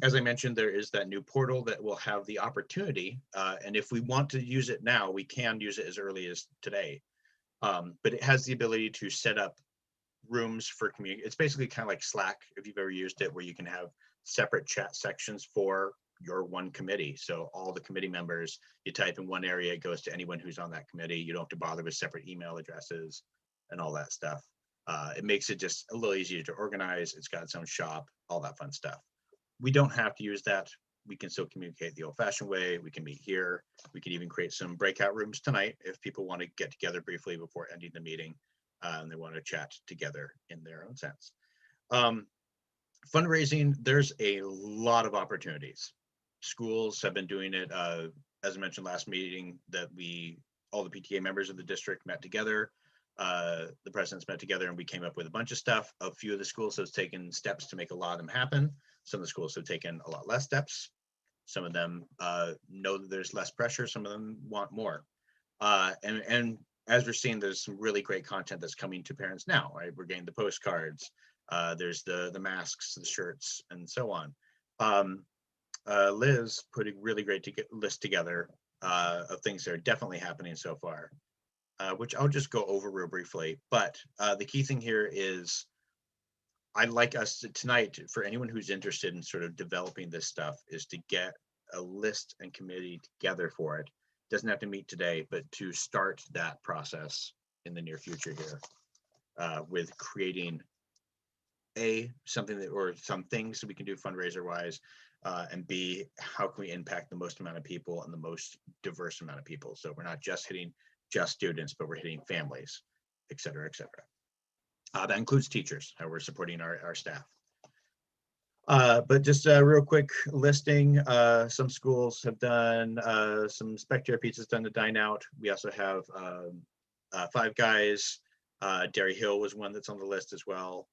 As I mentioned, there is that new portal that will have the opportunity, and if we want to use it now, we can use it as early as today. But it has the ability to set up rooms for community. It's basically kind of like Slack, if you've ever used it, where you can have separate chat sections for your one committee. So all the committee members, you type in one area, it goes to anyone who's on that committee. You don't have to bother with separate email addresses and all that stuff. It makes it just a little easier to organize. It's got its own shop, all that fun stuff. We don't have to use that. We can still communicate the old-fashioned way. We can meet here. We can even create some breakout rooms tonight if people want to get together briefly before ending the meeting and they want to chat together in their own sense. Fundraising, there's a lot of opportunities. Schools have been doing it, as I mentioned last meeting, that all the PTA members of the district met together. The presidents met together and we came up with a bunch of stuff. A few of the schools have taken steps to make a lot of them happen. Some of the schools have taken a lot less steps. Some of them know that there's less pressure. Some of them want more. And as we're seeing, there's some really great content that's coming to parents now, right? We're getting the postcards. There's the masks, the shirts, and so on. Liz put a really great list together of things that are definitely happening so far, which I'll just go over real briefly. But the key thing here is I'd like us tonight, for anyone who's interested in sort of developing this stuff, is to get a list and committee together for it. Doesn't have to meet today, but to start that process in the near future here with creating something that, or some things that we can do fundraiser wise, and B, how can we impact the most amount of people and the most diverse amount of people? So we're not just hitting just students, but we're hitting families, et cetera, et cetera. That includes teachers, how we're supporting our staff. But just a real quick listing. Some schools have done some Spectator Pizza's done the dine out. We also have Five Guys. Dairy Hill was one that's on the list as well.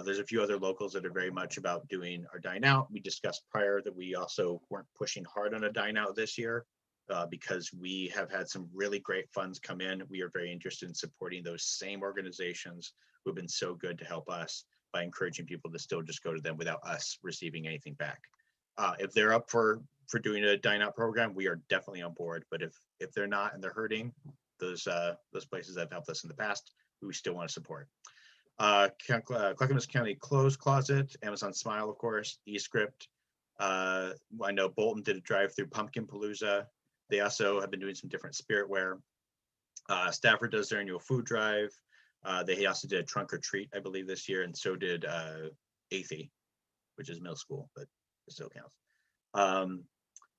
There's a few other locals that are very much about doing our dine out. We discussed prior that we also weren't pushing hard on a dine out this year because we have had some really great funds come in. We are very interested in supporting those same organizations who have been so good to help us by encouraging people to still just go to them without us receiving anything back. If they're up for doing a dine out program, we are definitely on board. But if they're not and they're hurting, those places that have helped us in the past, we still want to support. Clackamas County Clothes Closet, Amazon Smile, of course, eScript. I know Bolton did a drive-through Pumpkin Palooza. They also have been doing some different Spiritware. Stafford does their annual food drive. They also did a trunk or treat, I believe, this year, and so did Athey, which is middle school, but it still counts.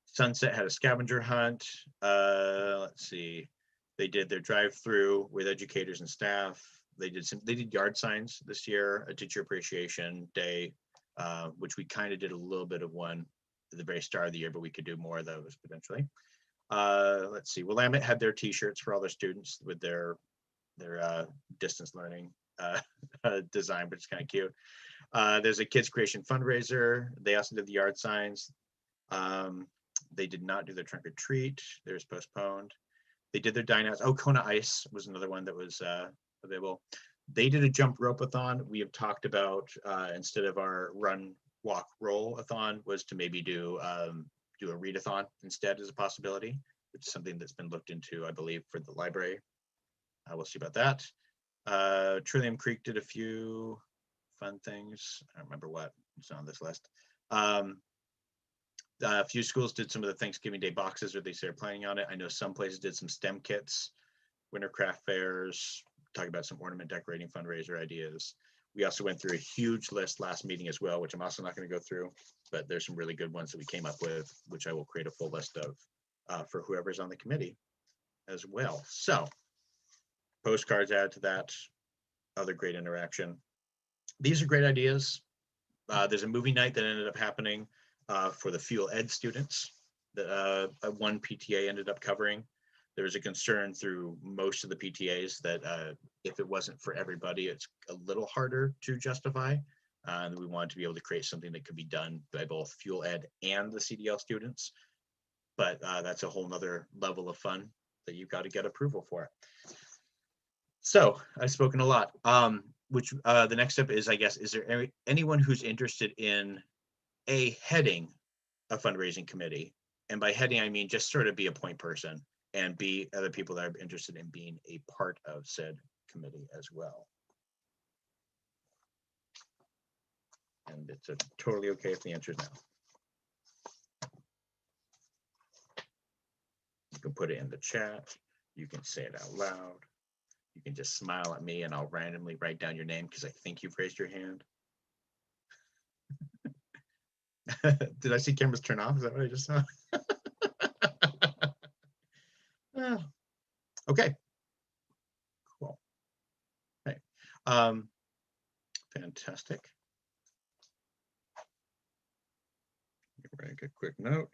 Sunset had a scavenger hunt. Let's see, they did their drive-through with educators and staff. They did yard signs this year, a teacher appreciation day, which we kind of did a little bit of one at the very start of the year, but we could do more of those potentially. Let's see, Willamette had their t-shirts for all their students with their distance learning design, which is kind of cute. There's a kids creation fundraiser. They also did the yard signs. They did not do their trunk or treat. Theirs postponed. They did their dine outs. Oh, Kona Ice was another one that was available. They did a jump rope-a-thon. We have talked about instead of our run, walk, roll-a-thon was to maybe do a readathon instead as a possibility, which is something that's been looked into, I believe, for the library. We'll see about that. Trillium Creek did a few fun things. I don't remember what was on this list. A few schools did some of the Thanksgiving Day boxes, or at least they're planning on it. I know some places did some STEM kits, winter craft fairs, talking about some ornament decorating fundraiser ideas. We also went through a huge list last meeting as well, which I'm also not going to go through, but there's some really good ones that we came up with, which I will create a full list of for whoever's on the committee as well. So postcards added to that, other great interaction. These are great ideas. There's a movie night that ended up happening for the Fuel Ed students that one PTA ended up covering. There was a concern through most of the PTAs that if it wasn't for everybody, it's a little harder to justify. And we wanted to be able to create something that could be done by both Fuel Ed and the CDL students. But that's a whole nother level of fun that you've got to get approval for. So I've spoken a lot. The next step is, I guess, is there anyone who's interested in heading a fundraising committee? And by heading, I mean just sort of be a point person, and be other people that are interested in being a part of said committee as well. And it's totally okay if the answer is no. You can put it in the chat. You can say it out loud. You can just smile at me and I'll randomly write down your name because I think you've raised your hand. Did I see cameras turn off? Is that what I just saw? Okay. Cool. Okay. Fantastic. Make a quick note.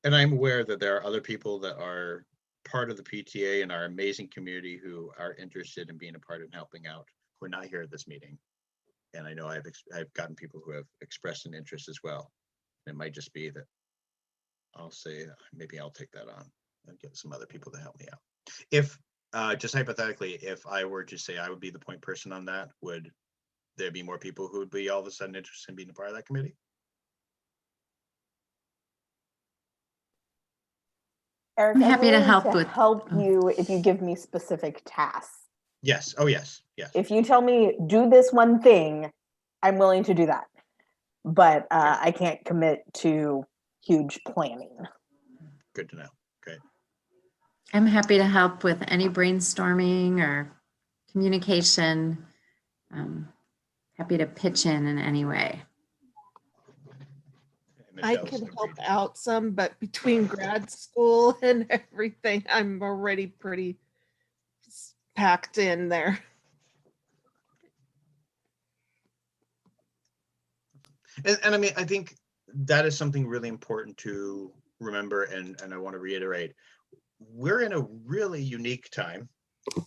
And I'm aware that there are other people that are part of the PTA in our amazing community who are interested in being a part of helping out. We're not here at this meeting. And I know I've gotten people who have expressed an interest as well. It might just be that I'll say, maybe I'll take that on and get some other people to help me out. If, just hypothetically, if I were to say I would be the point person on that, would there be more people who would be all of a sudden interested in being a part of that committee? Eric, I'm happy to willing help with- help you if you give me specific tasks. Yes. Oh, yes. Yes. If you tell me do this one thing, I'm willing to do that. But I can't commit to huge planning. Good to know. Okay. I'm happy to help with any brainstorming or communication. Happy to pitch in any way. I can help out some, but between grad school and everything, I'm already pretty packed in there. And I mean, I think that is something really important to remember, and I want to reiterate. We're in a really unique time,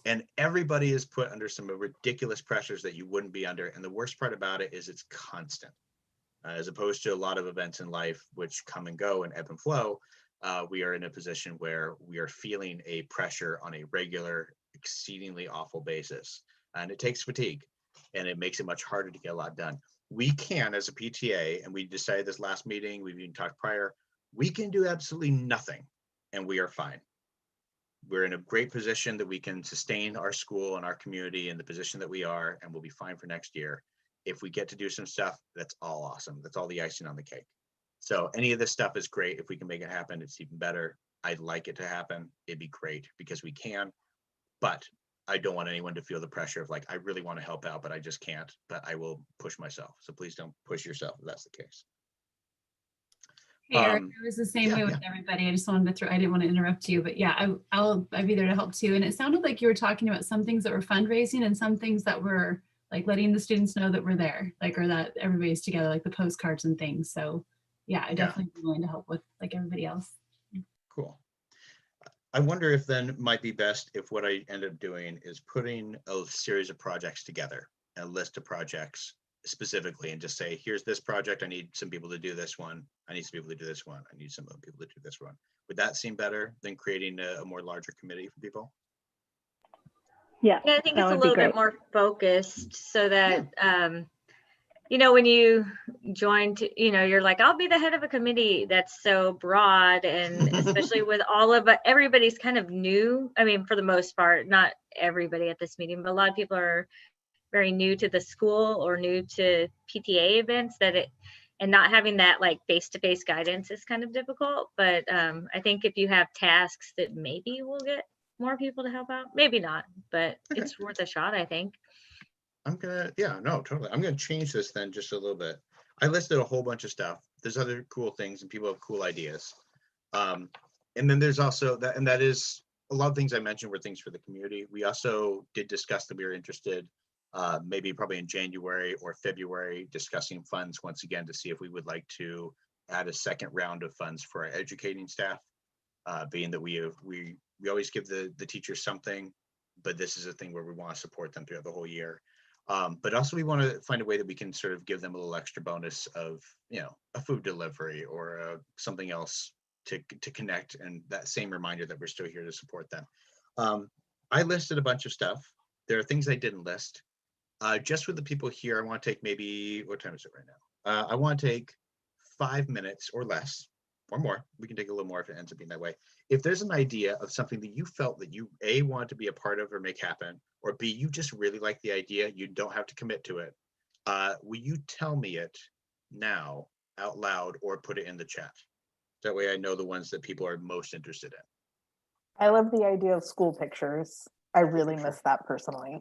and everybody is put under some ridiculous pressures that you wouldn't be under. And the worst part about it is it's constant. As opposed to a lot of events in life which come and go and ebb and flow, we are in a position where we are feeling a pressure on a regular, exceedingly awful basis. And it takes fatigue, and it makes it much harder to get a lot done. We can, as a PTA, and we decided this last meeting, we've even talked prior, we can do absolutely nothing, and we are fine. We're in a great position that we can sustain our school and our community in the position that we are, and we'll be fine for next year. If we get to do some stuff, that's all awesome. That's all the icing on the cake. So any of this stuff is great. If we can make it happen, it's even better. I'd like it to happen. It'd be great because we can, but I don't want anyone to feel the pressure of like, I really want to help out, but I just can't, but I will push myself. So please don't push yourself if that's the case. Hey, Eric, it was the same way with everybody. I just wanted to throw, I didn't want to interrupt you, but yeah, I'd be there to help too. And it sounded like you were talking about some things that were fundraising and some things that were like letting the students know that we're there, like, or that everybody's together, like the postcards and things. So yeah, I definitely be willing to help with like everybody else. Cool. I wonder if then it might be best if what I end up doing is putting a series of projects together, a list of projects specifically, and just say, here's this project. I need some people to do this one. I need some people to do this one. I need some other people to do this one. Would that seem better than creating a more larger committee for people? Yeah, I think it's a little bit more focused so that, you know, when you joined, you know, you're like, I'll be the head of a committee that's so broad, and especially with all of everybody's kind of new. I mean, for the most part, not everybody at this meeting, but a lot of people are very new to the school or new to PTA events and not having that like face-to-face guidance is kind of difficult. But I think if you have tasks that maybe we'll get more people to help out, maybe not, but it's worth a shot, I think. I'm gonna, yeah, no, totally. I'm gonna change this then just a little bit. I listed a whole bunch of stuff. There's other cool things and people have cool ideas. And then there's also that, and that is a lot of things I mentioned were things for the community. We also did discuss that we were interested maybe probably in January or February, discussing funds once again to see if we would like to add a second round of funds for our educating staff, being that we always give the teachers something, but this is a thing where we want to support them throughout the whole year. But also we want to find a way that we can sort of give them a little extra bonus of, you know, a food delivery or something else to connect, and that same reminder that we're still here to support them. I listed a bunch of stuff. There are things I didn't list. Just with the people here, I want to take maybe, what time is it right now? I want to take 5 minutes or less or more. We can take a little more if it ends up being that way. If there's an idea of something that you felt that you A, want to be a part of or make happen, or B, you just really like the idea, you don't have to commit to it. Will you tell me it now out loud or put it in the chat? That way I know the ones that people are most interested in. I love the idea of school pictures. I really miss that personally.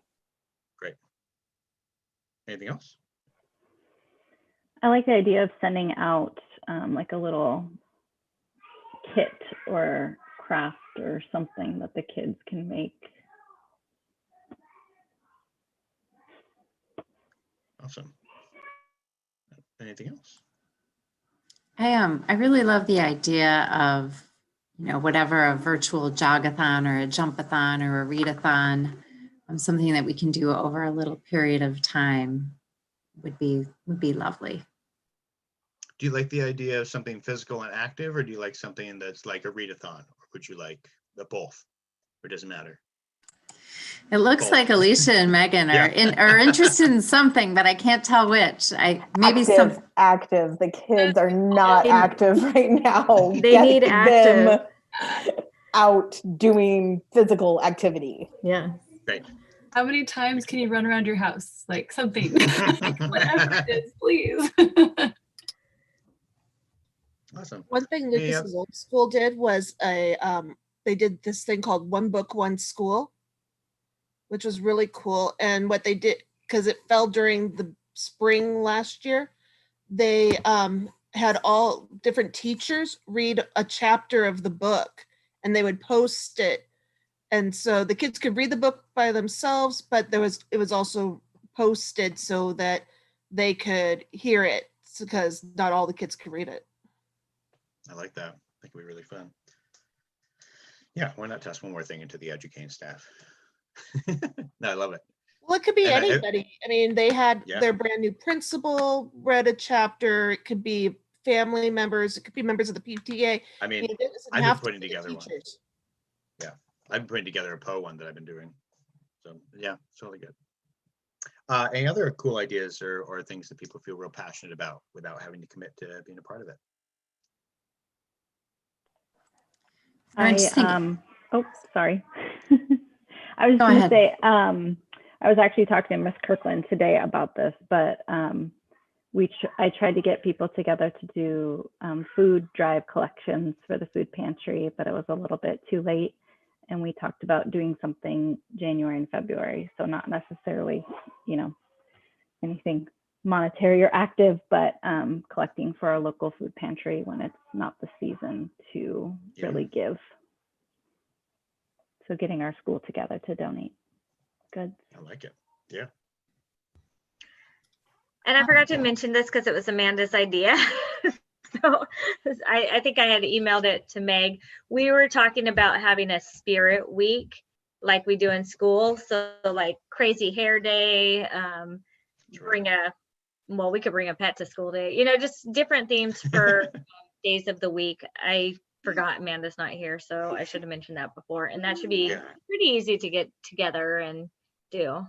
Great. Anything else? I like the idea of sending out like a little kit or craft or something that the kids can make. Awesome. Anything else? I really love the idea of, you know, whatever, a virtual jogathon or a jumpathon or a readathon, something that we can do over a little period of time would be lovely. Do you like the idea of something physical and active, or do you like something that's like a readathon, or would you like the both, or does it matter? It looks Both. like Alicia and Megan are interested in something, but I can't tell which. Active. The kids are not active right now. They need them out doing physical activity. Yeah. Great. How many times can you run around your house? Like something, whatever it is, please. Awesome. One thing Lucas Old School did was they did this thing called One Book, One School, which was really cool. And what they did, because it fell during the spring last year, they had all different teachers read a chapter of the book and they would post it. And so the kids could read the book by themselves, but it was also posted so that they could hear it, because not all the kids could read it. I like that. I think it'd be really fun. Yeah, why not test one more thing into the educating staff? No, I love it. Well, it could be anybody. I mean, they had their brand new principal read a chapter. It could be family members. It could be members of the PTA. I mean, I've been putting together one. Yeah, I've been putting together a Poe one that I've been doing. So yeah, it's really good. Any other cool ideas or things that people feel real passionate about without having to commit to being a part of it? Oh, sorry. I was going to say, I was actually talking to Miss Kirkland today about this, but I tried to get people together to do food drive collections for the food pantry, but it was a little bit too late. And we talked about doing something January and February. So not necessarily, you know, anything monetary or active, but collecting for our local food pantry when it's not the season to really give. So getting our school together to donate goods. I like it. Yeah. And I forgot to mention this because it was Amanda's idea. So I think I had emailed it to Meg. We were talking about having a spirit week like we do in school. So like crazy hair day, we could bring a pet to school day, you know, just different themes for days of the week. I forgot Amanda's not here, so I should have mentioned that before. And that should be pretty easy to get together and do.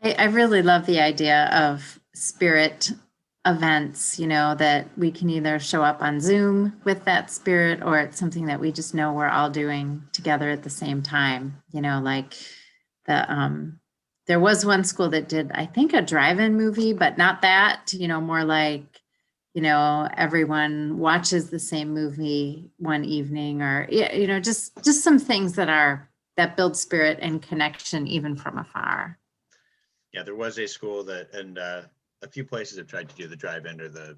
I really love the idea of spirit events, you know, that we can either show up on Zoom with that spirit, or it's something that we just know we're all doing together at the same time. You know, like there was one school that did, I think, a drive-in movie, but not that, you know, more like, you know, everyone watches the same movie one evening, or, you know, just some things that build spirit and connection even from afar. Yeah, there was a school that, and a few places have tried to do the drive-in or the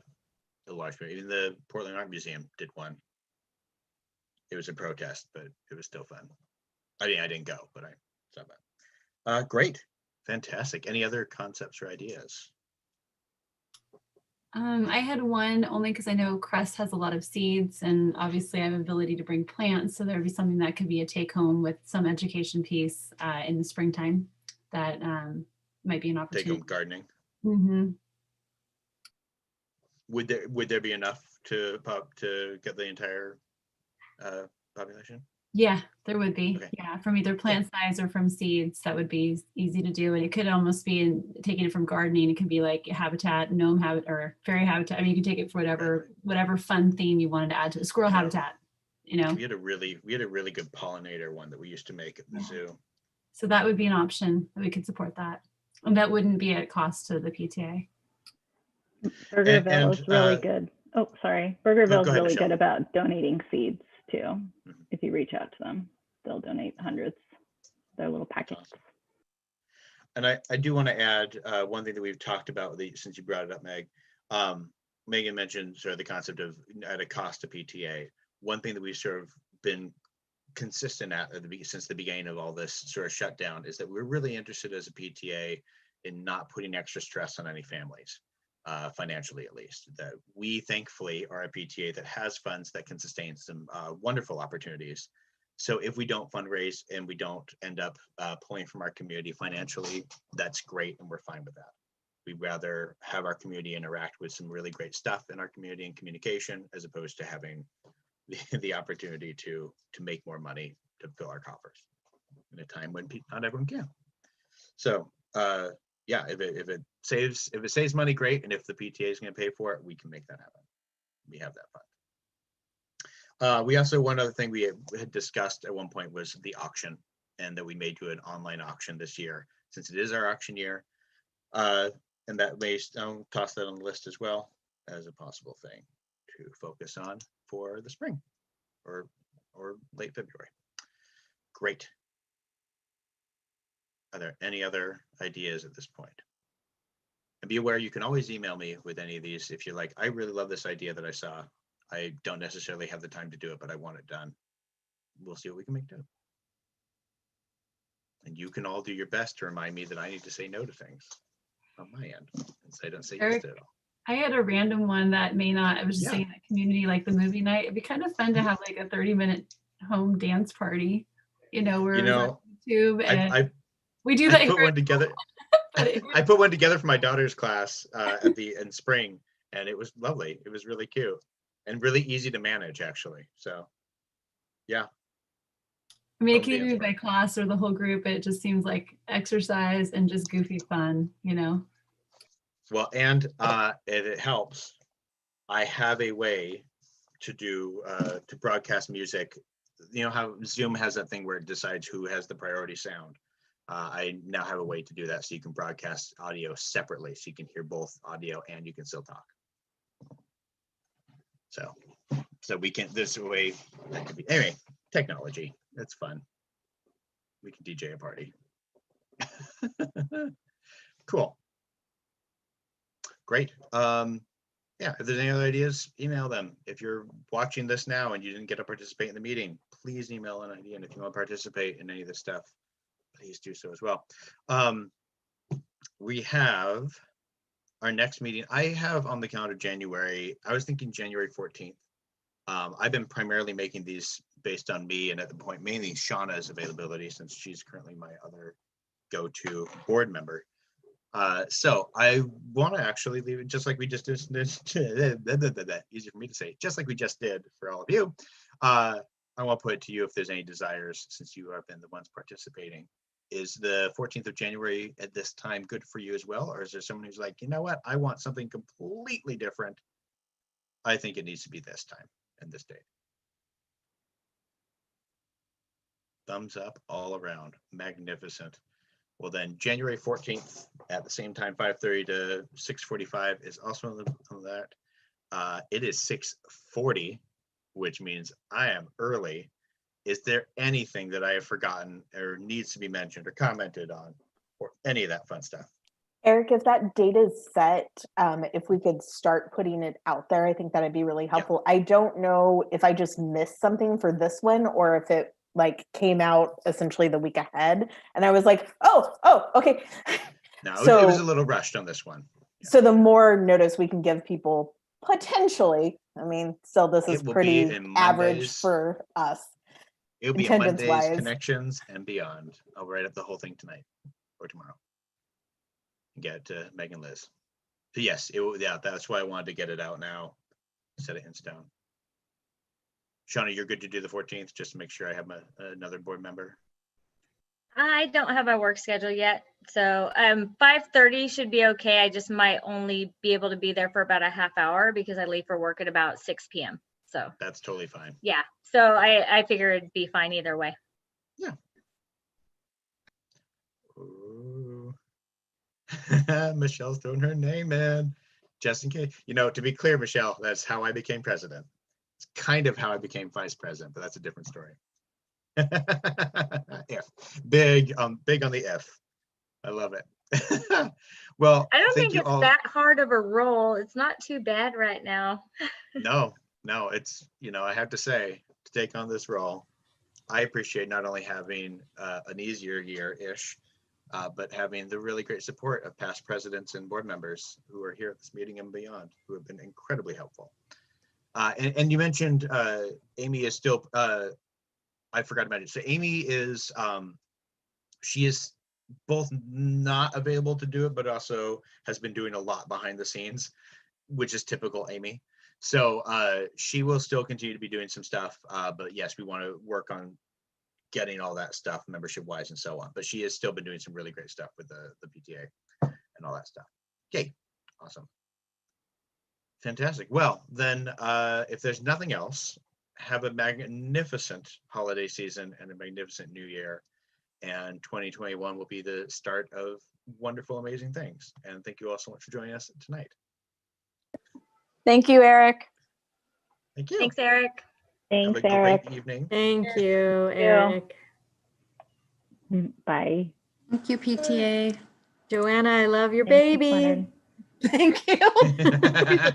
large, even the Portland Art Museum did one. It was a protest, but it was still fun. I mean, I didn't go, but I saw that. Great. Fantastic. Any other concepts or ideas? I had one only because I know Crest has a lot of seeds, and obviously I have ability to bring plants. So there would be something that could be a take home with some education piece in the springtime that might be an Take opportunity. home gardening. Mm-hmm. Would there be enough to get the entire population? Yeah, there would be. Okay. Yeah, from either plant size or from seeds, that would be easy to do. And it could almost be taking it from gardening. It could be like habitat, gnome habitat, or fairy habitat. I mean, you can take it for whatever fun theme you wanted to add to it. Squirrel habitat, you know. We had a really good pollinator one that we used to make at the zoo. So that would be an option that we could support that. And that wouldn't be at cost to the PTA. Burgerville is really good. Oh, sorry. Burgerville is ahead, really Michelle. good about donating seeds too. Mm-hmm. If you reach out to them, they'll donate hundreds. They're little packets. Awesome. And I do want to add one thing that we've talked about since you brought it up, Meg. Megan mentioned sort of the concept of at a cost to PTA. One thing that we've sort of been consistent since the beginning of all this sort of shutdown is that we're really interested as a PTA in not putting extra stress on any families, financially at least. That we thankfully are a PTA that has funds that can sustain some wonderful opportunities. So if we don't fundraise and we don't end up pulling from our community financially, that's great and we're fine with that. We'd rather have our community interact with some really great stuff in our community and communication as opposed to having the opportunity to make more money to fill our coffers in a time when not everyone can. So yeah, if it saves money, great. And if the PTA is going to pay for it, we can make that happen. We have that fund. We also, one other thing we had discussed at one point was the auction, and that we may do an online auction this year since it is our auction year. And that may, I'll toss that on the list as well as a possible thing to focus on for the spring or late February. Great. Are there any other ideas at this point? And be aware, you can always email me with any of these if you're like, I really love this idea that I saw. I don't necessarily have the time to do it, but I want it done. We'll see what we can make do. And you can all do your best to remind me that I need to say no to things on my end, and so I don't say yes to it all. I had a random one that may not, I was just saying that community, like the movie night, it'd be kind of fun to have like a 30-minute home dance party, you know, where it's on YouTube, and we do that. I put one together. I put one together for my daughter's class in spring, and it was lovely. It was really cute and really easy to manage, actually. So, yeah. I mean, it can be by class or the whole group. It just seems like exercise and just goofy fun, you know? Well, and it helps. I have a way to do, to broadcast music. You know how Zoom has that thing where it decides who has the priority sound. I now have a way to do that, so you can broadcast audio separately, so you can hear both audio and you can still talk. So we can, this way, that could be, anyway, technology, that's fun. We can DJ a party. Cool. Great. Yeah, if there's any other ideas, email them. If you're watching this now and you didn't get to participate in the meeting, please email an idea. And if you want to participate in any of this stuff, please do so as well. We have our next meeting. I have on the calendar January, I was thinking January 14th. I've been primarily making these based on me and at the point, mainly Shauna's availability since she's currently my other go-to board member. So I want to actually leave it just like we just did, easier for me to say, just like we just did for all of you. I want to put it to you if there's any desires, since you have been the ones participating. Is the 14th of January at this time good for you as well? Or is there someone who's like, you know what, I want something completely different. I think it needs to be this time and this date. Thumbs up all around. Magnificent. Well, then January 14th at the same time, 5:30 to 6:45 is also on that. It is 6:40, which means I am early. Is there anything that I have forgotten or needs to be mentioned or commented on or any of that fun stuff? Eric, if that date is set, if we could start putting it out there, I think that'd be really helpful. I don't know if I just missed something for this one or if it like came out essentially the week ahead. And I was like, oh, okay. No, So- it was a little rushed on this one. So the more notice we can give people, potentially, I mean, still this is It will be pretty in average Mondays. for us. It'll be in Mondays, Attendance-wise. connections and beyond. I'll write up the whole thing tonight or tomorrow. And get it to Meg and Liz. So yes, yeah, that's why I wanted to get it out now, set it in stone. Shauna, you're good to do the 14th, just to make sure I have another board member. I don't have my work schedule yet, so 5:30 should be okay. I just might only be able to be there for about a half hour because I leave for work at about 6 p.m. So That's totally fine. yeah, so I figure it'd be fine either way. Ooh. Michelle's throwing her name in, just in case. To be clear, Michelle, that's how I became president. It's kind of how I became vice president, but that's a different story. If big on the if. I love it. Well, I don't thank think you it's all. that hard of a role. It's not too bad right now. No, it's, I have to say, to take on this role, I appreciate not only having an easier year-ish, but having the really great support of past presidents and board members who are here at this meeting and beyond, who have been incredibly helpful. And you mentioned Amy is still, I forgot to mention, so Amy is, she is both not available to do it, but also has been doing a lot behind the scenes, which is typical Amy. So she will still continue to be doing some stuff, but yes, we want to work on getting all that stuff membership wise and so on. But she has still been doing some really great stuff with the PTA and all that stuff. Okay, awesome. Fantastic. Well, then if there's nothing else, have a magnificent holiday season and a magnificent new year. And 2021 will be the start of wonderful, amazing things. And thank you all so much for joining us tonight. Thank you, Eric. Thank you. Thanks, Eric. Have Thanks, a Eric. great evening. Thank you, Eric. Bye. Thank you, PTA. Joanna, I love your Thank you, baby. Glennon. Thank you.